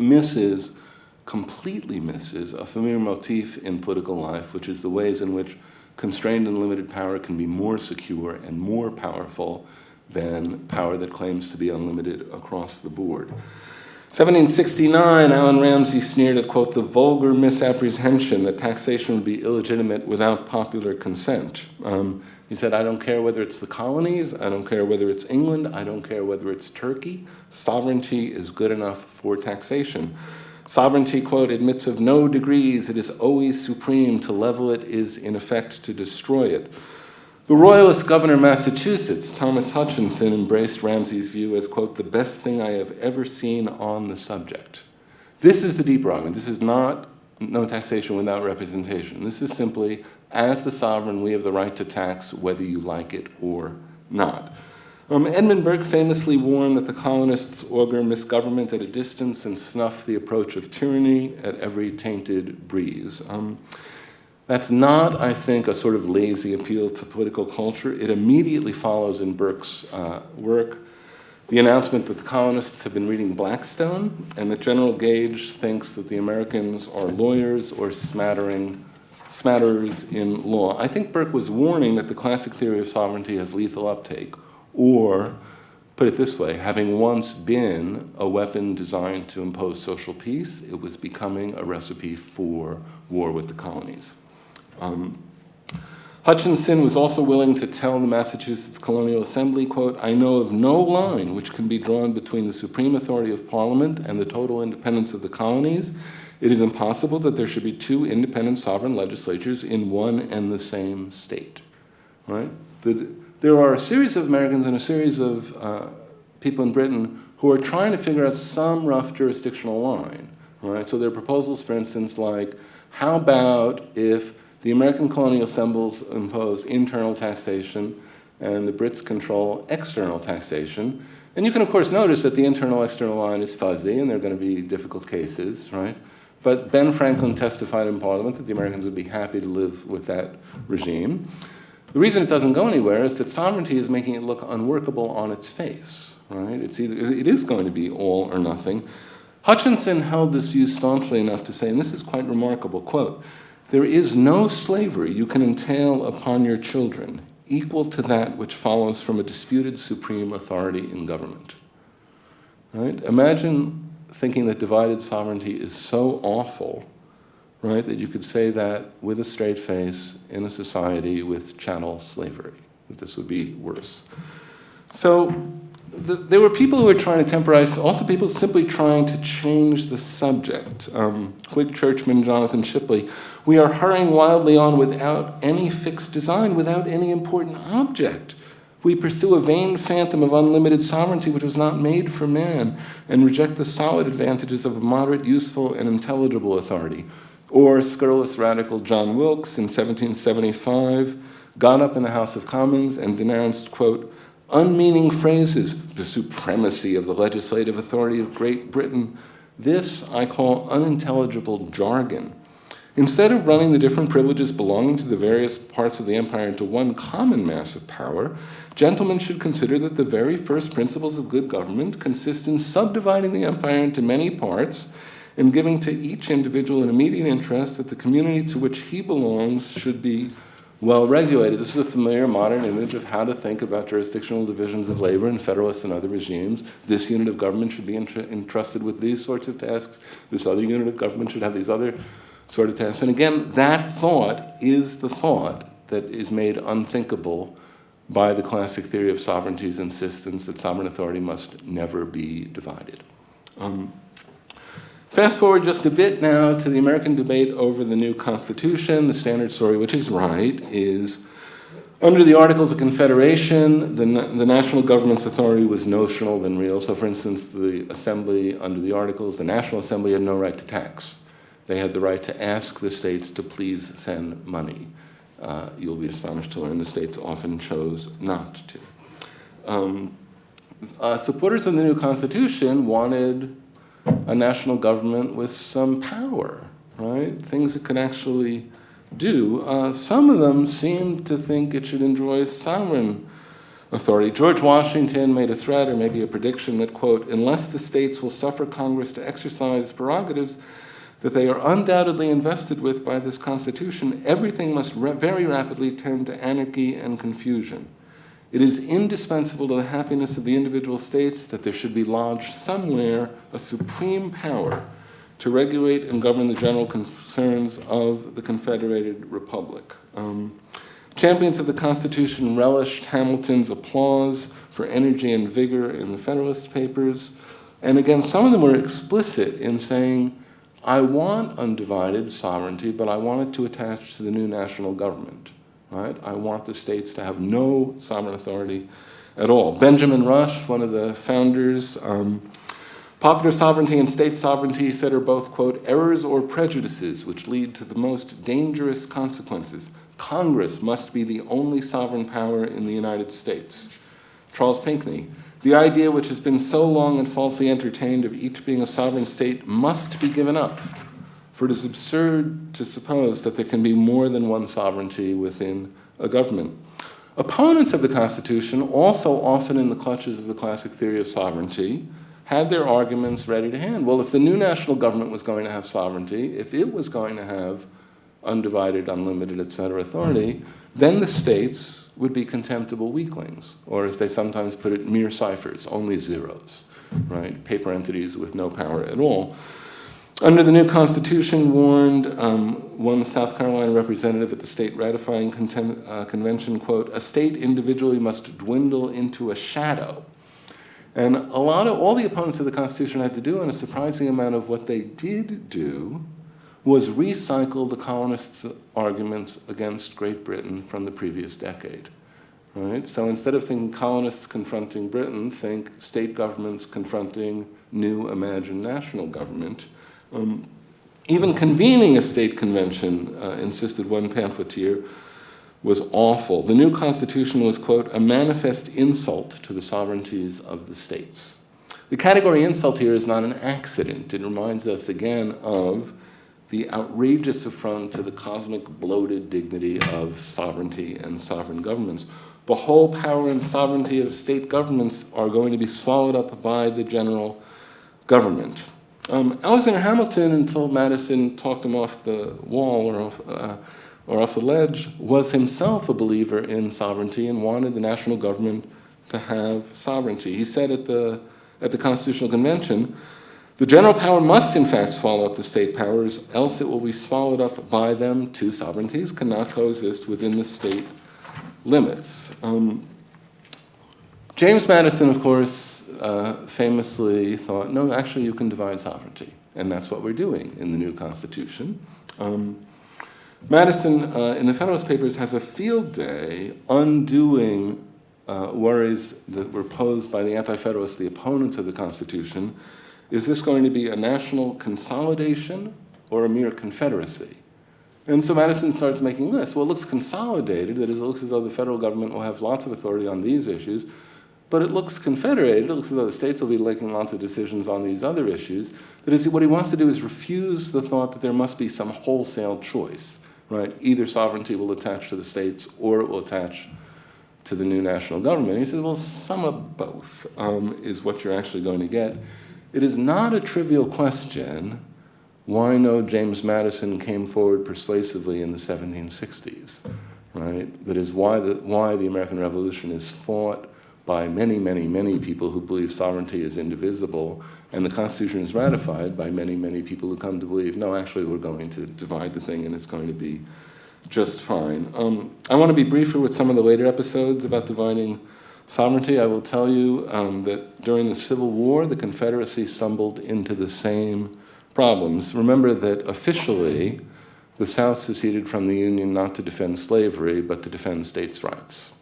completely misses a familiar motif in political life, which is the ways in which constrained and limited power can be more secure and more powerful than power that claims to be unlimited across the board. 1769, Allen Ramsay sneered at, quote, "the vulgar misapprehension that taxation would be illegitimate without popular consent." He said, "I don't care whether it's the colonies, I don't care whether it's England, I don't care whether it's Turkey. Sovereignty is good enough for taxation. Sovereignty, quote, admits of no degrees, it is always supreme. To level it is, in effect, to destroy it." The Royalist governor of Massachusetts, Thomas Hutchinson, embraced Ramsay's view as, quote, "the best thing I have ever seen on the subject." This is the deeper argument. This is not no taxation without representation. This is simply, as the sovereign, we have the right to tax whether you like it or not. Edmund Burke famously warned that the colonists augur misgovernment at a distance and snuff the approach of tyranny at every tainted breeze. That's not, I think, a sort of lazy appeal to political culture. It immediately follows in Burke's work the announcement that the colonists have been reading Blackstone and that General Gage thinks that the Americans are lawyers or smatterers in law. I think Burke was warning that the classic theory of sovereignty has lethal uptake, or, put it this way, having once been a weapon designed to impose social peace, it was becoming a recipe for war with the colonies. Hutchinson was also willing to tell the Massachusetts Colonial Assembly, quote, "I know of no line which can be drawn between the supreme authority of Parliament and the total independence of the colonies. It is impossible that there should be two independent sovereign legislatures in one and the same state." Right? There are a series of Americans and a series of people in Britain who are trying to figure out some rough jurisdictional line. Right? So there are proposals, for instance, like, how about if the American colonial assemblies impose internal taxation and the Brits control external taxation? And you can, of course, notice that the internal-external line is fuzzy and there are going to be difficult cases, right? But Ben Franklin testified in Parliament that the Americans would be happy to live with that regime. The reason it doesn't go anywhere is that sovereignty is making it look unworkable on its face, right? It is going to be all or nothing. Hutchinson held this view staunchly enough to say, and this is quite remarkable, quote, "There is no slavery you can entail upon your children equal to that which follows from a disputed supreme authority in government." Right? Imagine thinking that divided sovereignty is so awful, right, that you could say that with a straight face in a society with chattel slavery, that this would be worse. So there were people who were trying to temporize, also people simply trying to change the subject. Whig churchman Jonathan Shipley, "We are hurrying wildly on without any fixed design, without any important object. We pursue a vain phantom of unlimited sovereignty which was not made for man, and reject the solid advantages of a moderate, useful, and intelligible authority." Or scurrilous radical John Wilkes in 1775 got up in the House of Commons and denounced, quote, "unmeaning phrases, the supremacy of the legislative authority of Great Britain. This I call unintelligible jargon. Instead of running the different privileges belonging to the various parts of the empire into one common mass of power, gentlemen should consider that the very first principles of good government consist in subdividing the empire into many parts and giving to each individual an immediate interest that the community to which he belongs should be well regulated." This is a familiar modern image of how to think about jurisdictional divisions of labor in federalist and other regimes. This unit of government should be entrusted with these sorts of tasks. This other unit of government should have these other sort of tasks. And again, that thought is the thought that is made unthinkable by the classic theory of sovereignty's insistence that sovereign authority must never be divided. Fast forward just a bit now to the American debate over the new Constitution. The standard story, which is right, is under the Articles of Confederation, the national government's authority was notional than real. So for instance, the Assembly under the Articles, the National Assembly had no right to tax. They had the right to ask the states to please send money. You'll be astonished to learn the states often chose not to. Supporters of the new Constitution wanted a national government with some power, right? Things it could actually do. Some of them seemed to think it should enjoy sovereign authority. George Washington made a threat, or maybe a prediction, that, quote, "unless the states will suffer Congress to exercise prerogatives that they are undoubtedly invested with by this Constitution, everything must very rapidly tend to anarchy and confusion. It is indispensable to the happiness of the individual states that there should be lodged somewhere a supreme power to regulate and govern the general concerns of the Confederated Republic." Champions of the Constitution relished Hamilton's applause for energy and vigor in the Federalist Papers. And again, some of them were explicit in saying, I want undivided sovereignty, but I want it to attach to the new national government. Right? I want the states to have no sovereign authority at all. Benjamin Rush, one of the founders, popular sovereignty and state sovereignty, he said, are both, quote, "errors or prejudices which lead to the most dangerous consequences. Congress must be the only sovereign power in the United States." Charles Pinckney, "The idea which has been so long and falsely entertained of each being a sovereign state must be given up. For it is absurd to suppose that there can be more than one sovereignty within a government." Opponents of the Constitution, also often in the clutches of the classic theory of sovereignty, had their arguments ready to hand. Well, if the new national government was going to have sovereignty, if it was going to have undivided, unlimited, etc. authority, then the states would be contemptible weaklings, or as they sometimes put it, mere ciphers, only zeros, right? Paper entities with no power at all. Under the new Constitution, warned one South Carolina representative at the state ratifying convention, quote, "a state individually must dwindle into a shadow." And all the opponents of the Constitution had to do, and a surprising amount of what they did do, was recycle the colonists' arguments against Great Britain from the previous decade. Right? So instead of thinking colonists confronting Britain, think state governments confronting new imagined national government. Even convening a state convention, insisted one pamphleteer, was awful. The new Constitution was, quote, "a manifest insult to the sovereignties of the states." The category insult here is not an accident. It reminds us again of the outrageous affront to the cosmic bloated dignity of sovereignty and sovereign governments. The whole power and sovereignty of state governments are going to be swallowed up by the general government. Alexander Hamilton, until Madison talked him off the wall or off the ledge, was himself a believer in sovereignty and wanted the national government to have sovereignty. He said at the Constitutional Convention, "The general power must in fact swallow up the state powers, else it will be swallowed up by them. Two sovereignties cannot coexist within the state limits." James Madison, of course, famously thought, no, actually you can divide sovereignty, and that's what we're doing in the new Constitution. Madison, in the Federalist Papers, has a field day undoing worries that were posed by the anti-Federalists, the opponents of the Constitution. Is this going to be a national consolidation or a mere confederacy? And so Madison starts making lists. Well, it looks consolidated, that is, it looks as though the federal government will have lots of authority on these issues, but it looks confederated, it looks as though the states will be making lots of decisions on these other issues. That is, what he wants to do is refuse the thought that there must be some wholesale choice, right? Either sovereignty will attach to the states or it will attach to the new national government. He says, well, some of both is what you're actually going to get. It is not a trivial question why no James Madison came forward persuasively in the 1760s, right? That is why the American Revolution is fought by many, many, many people who believe sovereignty is indivisible, and the Constitution is ratified by many, many people who come to believe, no, actually we're going to divide the thing and it's going to be just fine. I want to be briefer with some of the later episodes about dividing sovereignty. I will tell you that during the Civil War, the Confederacy stumbled into the same problems. Remember that officially, the South seceded from the Union not to defend slavery, but to defend states' rights.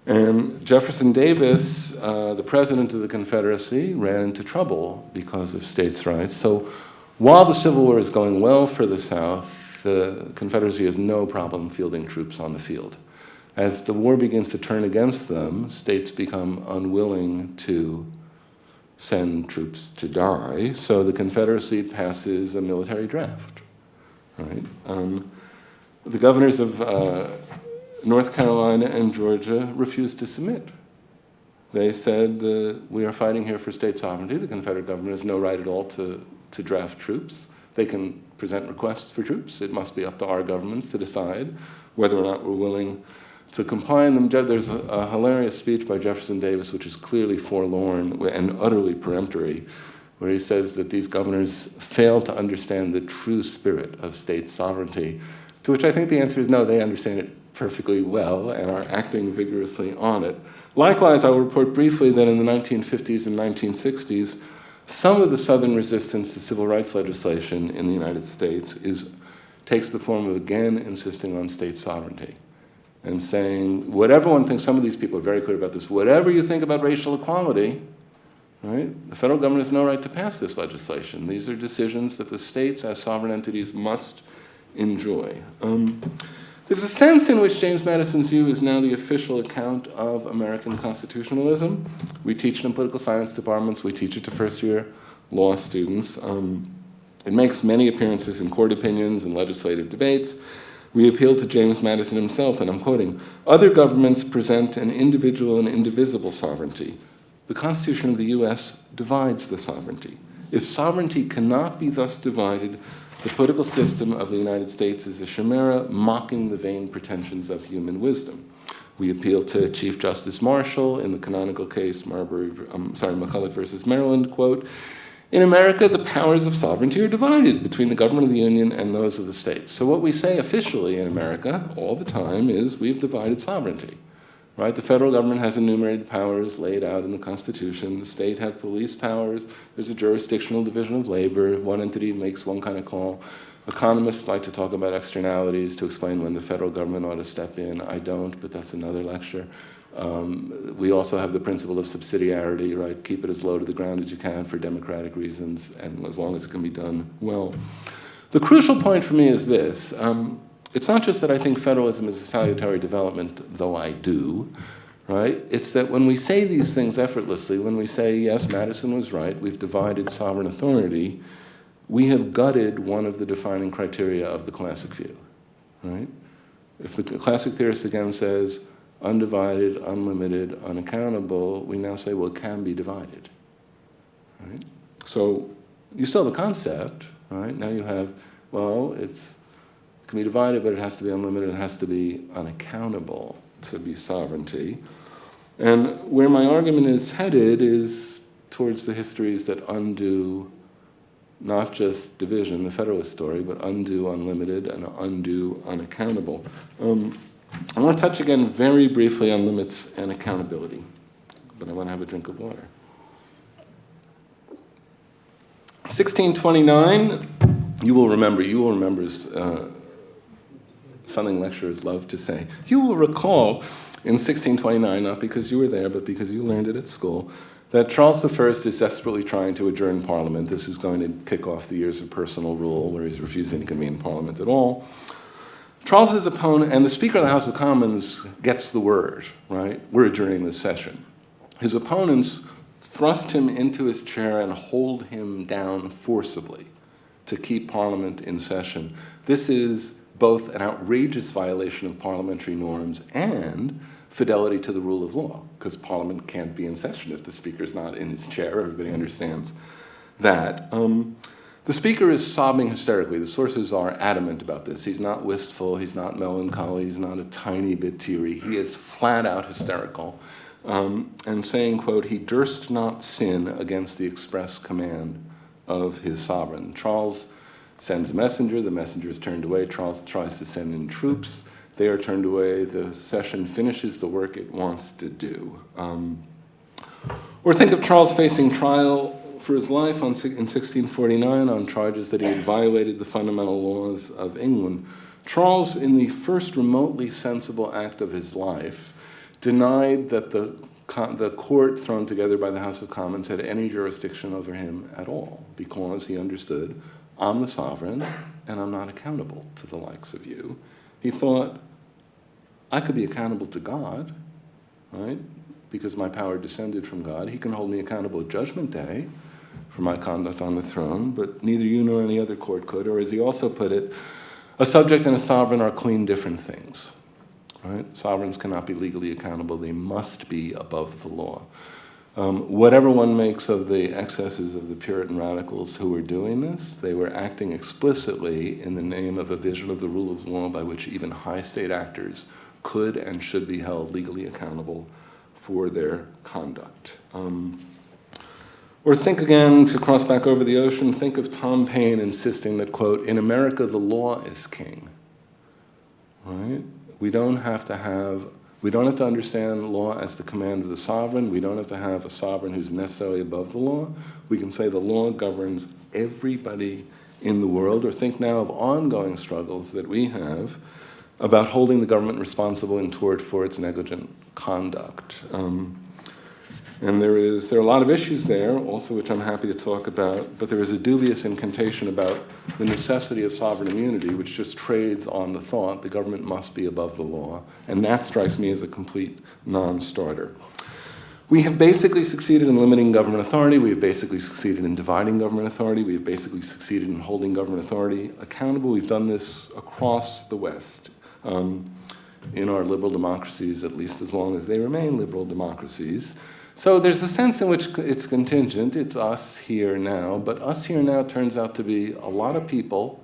And Jefferson Davis, the president of the Confederacy, ran into trouble because of states' rights. So while the Civil War is going well for the South, the Confederacy has no problem fielding troops on the field. As the war begins to turn against them, states become unwilling to send troops to die, so the Confederacy passes a military draft, right? The governors of North Carolina and Georgia refused to submit. They said, we are fighting here for state sovereignty. The Confederate government has no right at all to draft troops. They can present requests for troops. It must be up to our governments to decide whether or not we're willing to comply. And there's a hilarious speech by Jefferson Davis, which is clearly forlorn and utterly peremptory, where he says that these governors fail to understand the true spirit of state sovereignty, to which I think the answer is no, they understand it perfectly well and are acting vigorously on it. Likewise, I will report briefly that in the 1950s and 1960s, some of the Southern resistance to civil rights legislation in the United States takes the form of, again, insisting on state sovereignty and saying, whatever one thinks, some of these people are very clear about this, whatever you think about racial equality, right, the federal government has no right to pass this legislation. These are decisions that the states as sovereign entities must enjoy. There's a sense in which James Madison's view is now the official account of American constitutionalism. We teach it in political science departments. We teach it to first-year law students. It makes many appearances in court opinions and legislative debates. We appeal to James Madison himself, and I'm quoting, "Other governments present an individual and indivisible sovereignty. The Constitution of the U.S. divides the sovereignty. If sovereignty cannot be thus divided, the political system of the United States is a chimera mocking the vain pretensions of human wisdom." We appeal to Chief Justice Marshall in the canonical case McCulloch versus Maryland, quote, "In America, the powers of sovereignty are divided between the government of the Union and those of the states." So what we say officially in America all the time is we've divided sovereignty. Right? The federal government has enumerated powers laid out in the Constitution. The state has police powers. There's a jurisdictional division of labor. One entity makes one kind of call. Economists like to talk about externalities to explain when the federal government ought to step in. I don't, but that's another lecture. We also have the principle of subsidiarity, right? Keep it as low to the ground as you can for democratic reasons, and as long as it can be done well. The crucial point for me is this. It's not just that I think federalism is a salutary development, though I do, right? It's that when we say these things effortlessly, when we say, yes, Madison was right, we've divided sovereign authority, we have gutted one of the defining criteria of the classic view, right? If the classic theorist again says undivided, unlimited, unaccountable, we now say, well, it can be divided, right? So you still have a concept, right? Now you have, well, it can be divided, but it has to be unlimited, it has to be unaccountable to be sovereignty. And where my argument is headed is towards the histories that undo not just division, the Federalist story, but undo unlimited and undo unaccountable. I want to touch again very briefly on limits and accountability, but I want to have a drink of water. 1629, you will remember as something lecturers love to say, you will recall in 1629, not because you were there, but because you learned it at school, that Charles I is desperately trying to adjourn Parliament. This is going to kick off the years of personal rule, where he's refusing to convene Parliament at all. Charles's opponent, and the Speaker of the House of Commons gets the word, right? We're adjourning this session. His opponents thrust him into his chair and hold him down forcibly to keep Parliament in session. This is both an outrageous violation of parliamentary norms and fidelity to the rule of law, because Parliament can't be in session if the Speaker's not in his chair. Everybody understands that. The Speaker is sobbing hysterically. The sources are adamant about this. He's not wistful, he's not melancholy, he's not a tiny bit teary. He is flat out hysterical and saying, quote, he durst not sin against the express command of his sovereign. Charles sends a messenger, the messenger is turned away. Charles tries to send in troops. They are turned away. The session finishes the work it wants to do. Or think of Charles facing trial for his life in 1649 on charges that he had violated the fundamental laws of England. Charles, in the first remotely sensible act of his life, denied that the court thrown together by the House of Commons had any jurisdiction over him at all, because he understood, I'm the sovereign, and I'm not accountable to the likes of you. He thought, I could be accountable to God, right? Because my power descended from God. He can hold me accountable at Judgment Day for my conduct on the throne, but neither you nor any other court could. Or as he also put it, a subject and a sovereign are clean different things, right? Sovereigns cannot be legally accountable. They must be above the law. Whatever one makes of the excesses of the Puritan radicals who were doing this, they were acting explicitly in the name of a vision of the rule of law by which even high state actors could and should be held legally accountable for their conduct. Or think again, to cross back over the ocean, think of Tom Paine insisting that, quote, in America the law is king, right? We don't have to understand law as the command of the sovereign. We don't have to have a sovereign who's necessarily above the law. We can say the law governs everybody in the world. Or think now of ongoing struggles that we have about holding the government responsible in tort for its negligent conduct. And there are a lot of issues there, also which I'm happy to talk about, but there is a dubious incantation about the necessity of sovereign immunity, which just trades on the thought the government must be above the law, and that strikes me as a complete non-starter. We have basically succeeded in limiting government authority. We have basically succeeded in dividing government authority. We have basically succeeded in holding government authority accountable. We've done this across the West. In our liberal democracies, at least as long as they remain liberal democracies. So there's a sense in which it's contingent, it's us here now, but us here now turns out to be a lot of people,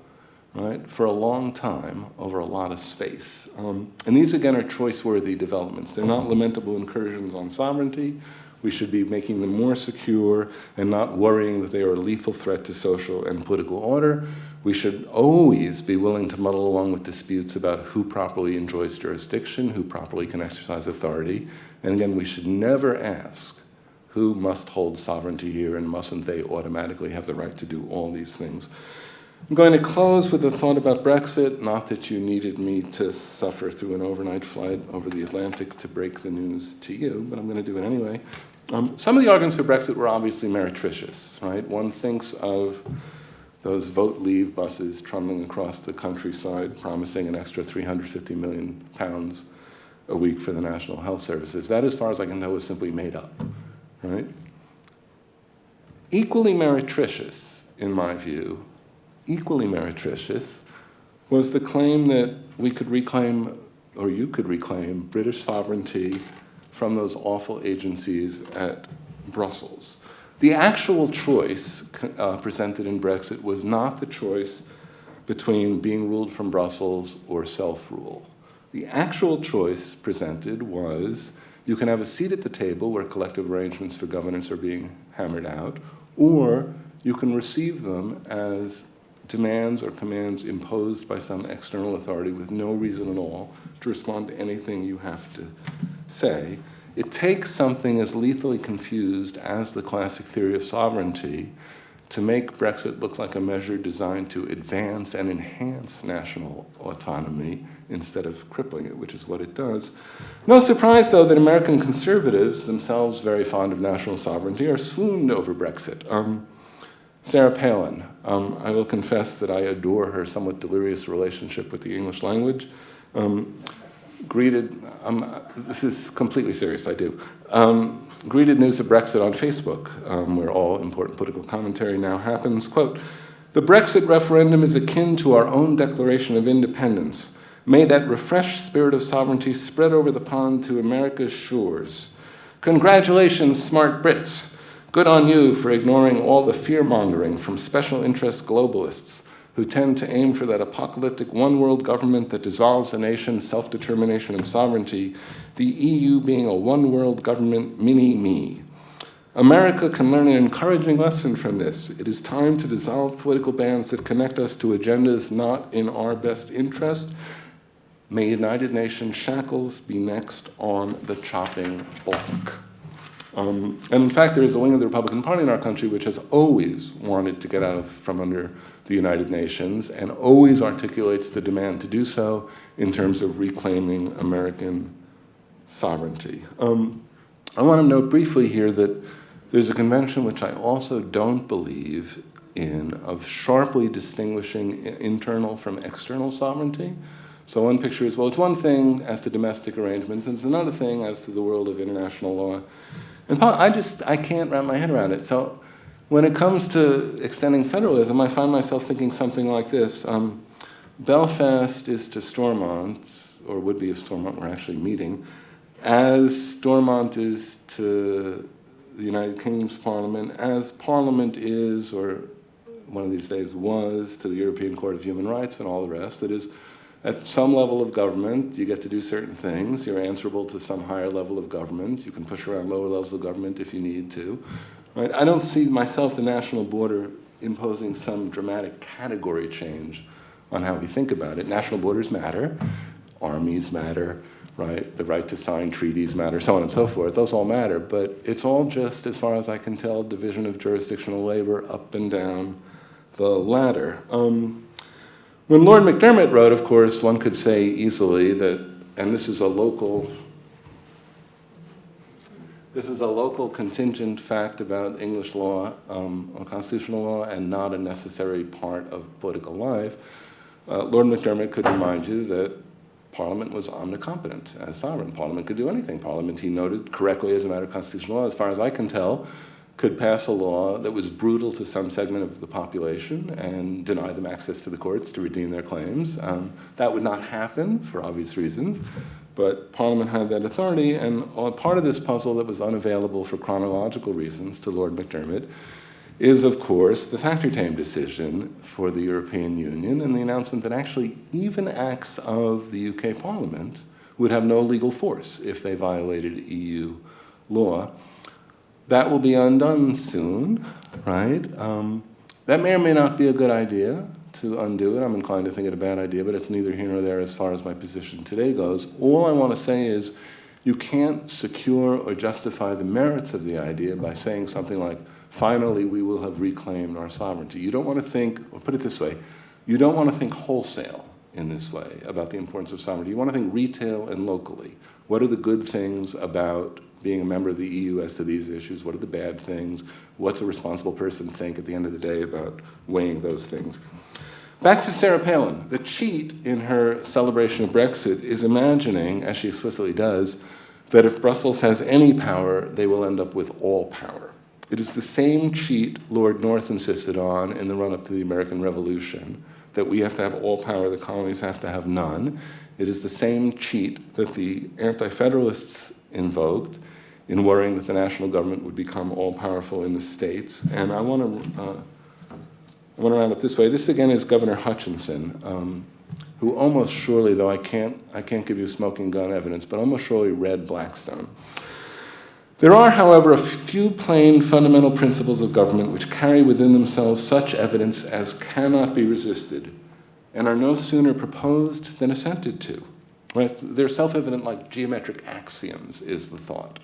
right, for a long time, over a lot of space. And these, again, are choice-worthy developments. They're not lamentable incursions on sovereignty. We should be making them more secure and not worrying that they are a lethal threat to social and political order. We should always be willing to muddle along with disputes about who properly enjoys jurisdiction, who properly can exercise authority. And again, we should never ask who must hold sovereignty here and mustn't they automatically have the right to do all these things. I'm going to close with a thought about Brexit, not that you needed me to suffer through an overnight flight over the Atlantic to break the news to you, but I'm going to do it anyway. Some of the arguments for Brexit were obviously meretricious, right? One thinks of those vote leave buses trundling across the countryside promising an extra £350 million a week for the National Health Services. That, as far as I can tell, was simply made up, right? Equally meretricious, in my view, was the claim that we could reclaim, or you could reclaim, British sovereignty from those awful agencies at Brussels. The actual choice presented in Brexit was not the choice between being ruled from Brussels or self-rule. The actual choice presented was you can have a seat at the table where collective arrangements for governance are being hammered out, or you can receive them as demands or commands imposed by some external authority with no reason at all to respond to anything you have to say. It takes something as lethally confused as the classic theory of sovereignty to make Brexit look like a measure designed to advance and enhance national autonomy instead of crippling it, which is what it does. No surprise, though, that American conservatives, themselves very fond of national sovereignty, are swooned over Brexit. Sarah Palin, I will confess that I adore her somewhat delirious relationship with the English language. This is completely serious, I do. Greeted news of Brexit on Facebook, where all important political commentary now happens. Quote, "The Brexit referendum is akin to our own Declaration of Independence. May that refreshed spirit of sovereignty spread over the pond to America's shores. Congratulations, smart Brits. Good on you for ignoring all the fear-mongering from special interest globalists who tend to aim for that apocalyptic one-world government that dissolves a nation's self-determination and sovereignty, the EU being a one-world government mini-me. America can learn an encouraging lesson from this. It is time to dissolve political bands that connect us to agendas not in our best interest. May United Nations shackles be next on the chopping block." And in fact, there is a wing of the Republican Party in our country which has always wanted to get out from under the United Nations and always articulates the demand to do so in terms of reclaiming American sovereignty. I want to note briefly here that there's a convention which I also don't believe in of sharply distinguishing internal from external sovereignty. So one picture is, well, it's one thing as to domestic arrangements, and it's another thing as to the world of international law. And I can't wrap my head around it. So when it comes to extending federalism, I find myself thinking something like this. Belfast is to Stormont, or would be if Stormont were actually meeting, as Stormont is to the United Kingdom's Parliament, as Parliament is, or one of these days was, to the European Court of Human Rights and all the rest. That is, at some level of government, you get to do certain things. You're answerable to some higher level of government. You can push around lower levels of government if you need to. Right? I don't see myself, the national border, imposing some dramatic category change on how we think about it. National borders matter. Armies matter. Right? The right to sign treaties matter, so on and so forth. Those all matter. But it's all just, as far as I can tell, division of jurisdictional labor up and down the ladder. When Lord MacDermott wrote, of course, one could say easily that, and this is a local contingent fact about English law or constitutional law and not a necessary part of political life, Lord MacDermott could remind you that Parliament was omnicompetent as sovereign. Parliament could do anything. Parliament, he noted correctly as a matter of constitutional law, as far as I can tell, could pass a law that was brutal to some segment of the population and deny them access to the courts to redeem their claims. That would not happen for obvious reasons, but Parliament had that authority, and part of this puzzle that was unavailable for chronological reasons to Lord MacDermott is, of course, the factor-tame decision for the European Union and the announcement that actually even acts of the UK Parliament would have no legal force if they violated EU law. That will be undone soon, right? That may or may not be a good idea to undo it. I'm inclined to think it a bad idea, but it's neither here nor there as far as my position today goes. All I want to say is you can't secure or justify the merits of the idea by saying something like, finally, we will have reclaimed our sovereignty. You don't want to think, or put it this way, you don't want to think wholesale in this way about the importance of sovereignty. You want to think retail and locally. What are the good things about being a member of the EU as to these issues? What are the bad things? What's a responsible person think at the end of the day about weighing those things? Back to Sarah Palin. The cheat in her celebration of Brexit is imagining, as she explicitly does, that if Brussels has any power, they will end up with all power. It is the same cheat Lord North insisted on in the run-up to the American Revolution, that we have to have all power, the colonies have to have none. It is the same cheat that the anti-federalists invoked in worrying that the national government would become all-powerful in the states. And I want to round up this way. This again is Governor Hutchinson, who almost surely, though I can't give you smoking gun evidence, but almost surely read Blackstone. There are, however, a few plain fundamental principles of government which carry within themselves such evidence as cannot be resisted and are no sooner proposed than assented to. Right? They're self-evident like geometric axioms is the thought.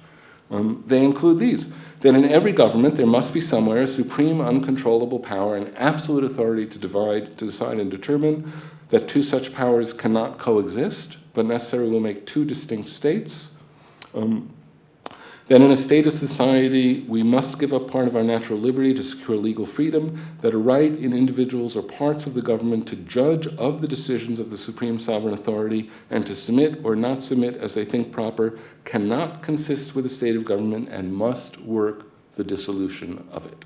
They include these: that in every government there must be somewhere a supreme uncontrollable power and absolute authority to decide and determine, that two such powers cannot coexist, but necessarily will make two distinct states. That in a state of society, we must give up part of our natural liberty to secure legal freedom, that a right in individuals or parts of the government to judge of the decisions of the supreme sovereign authority and to submit or not submit as they think proper cannot consist with a state of government and must work the dissolution of it.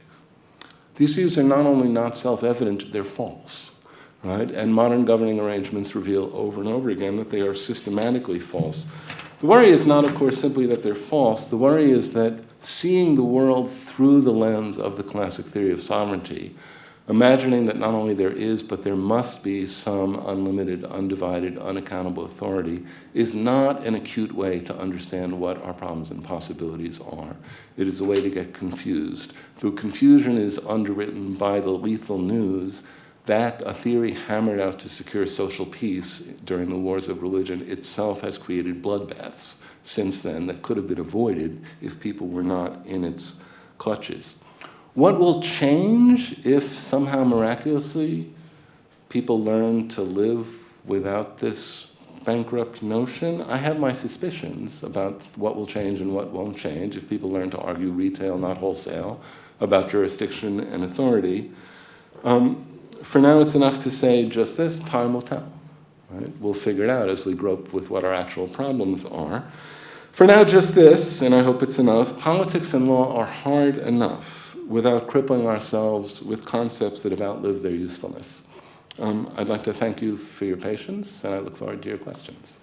These views are not only not self-evident, they're false, right? And modern governing arrangements reveal over and over again that they are systematically false. The worry is not, of course, simply that they're false. The worry is that seeing the world through the lens of the classic theory of sovereignty, imagining that not only there is, but there must be some unlimited, undivided, unaccountable authority, is not an acute way to understand what our problems and possibilities are. It is a way to get confused. The confusion is underwritten by the lethal news that a theory hammered out to secure social peace during the wars of religion itself has created bloodbaths since then that could have been avoided if people were not in its clutches. What will change if somehow miraculously people learn to live without this bankrupt notion? I have my suspicions about what will change and what won't change if people learn to argue retail, not wholesale, about jurisdiction and authority. For now, it's enough to say just this: time will tell. Right? We'll figure it out as we grope with what our actual problems are. For now, just this, and I hope it's enough: politics and law are hard enough without crippling ourselves with concepts that have outlived their usefulness. I'd like to thank you for your patience, and I look forward to your questions.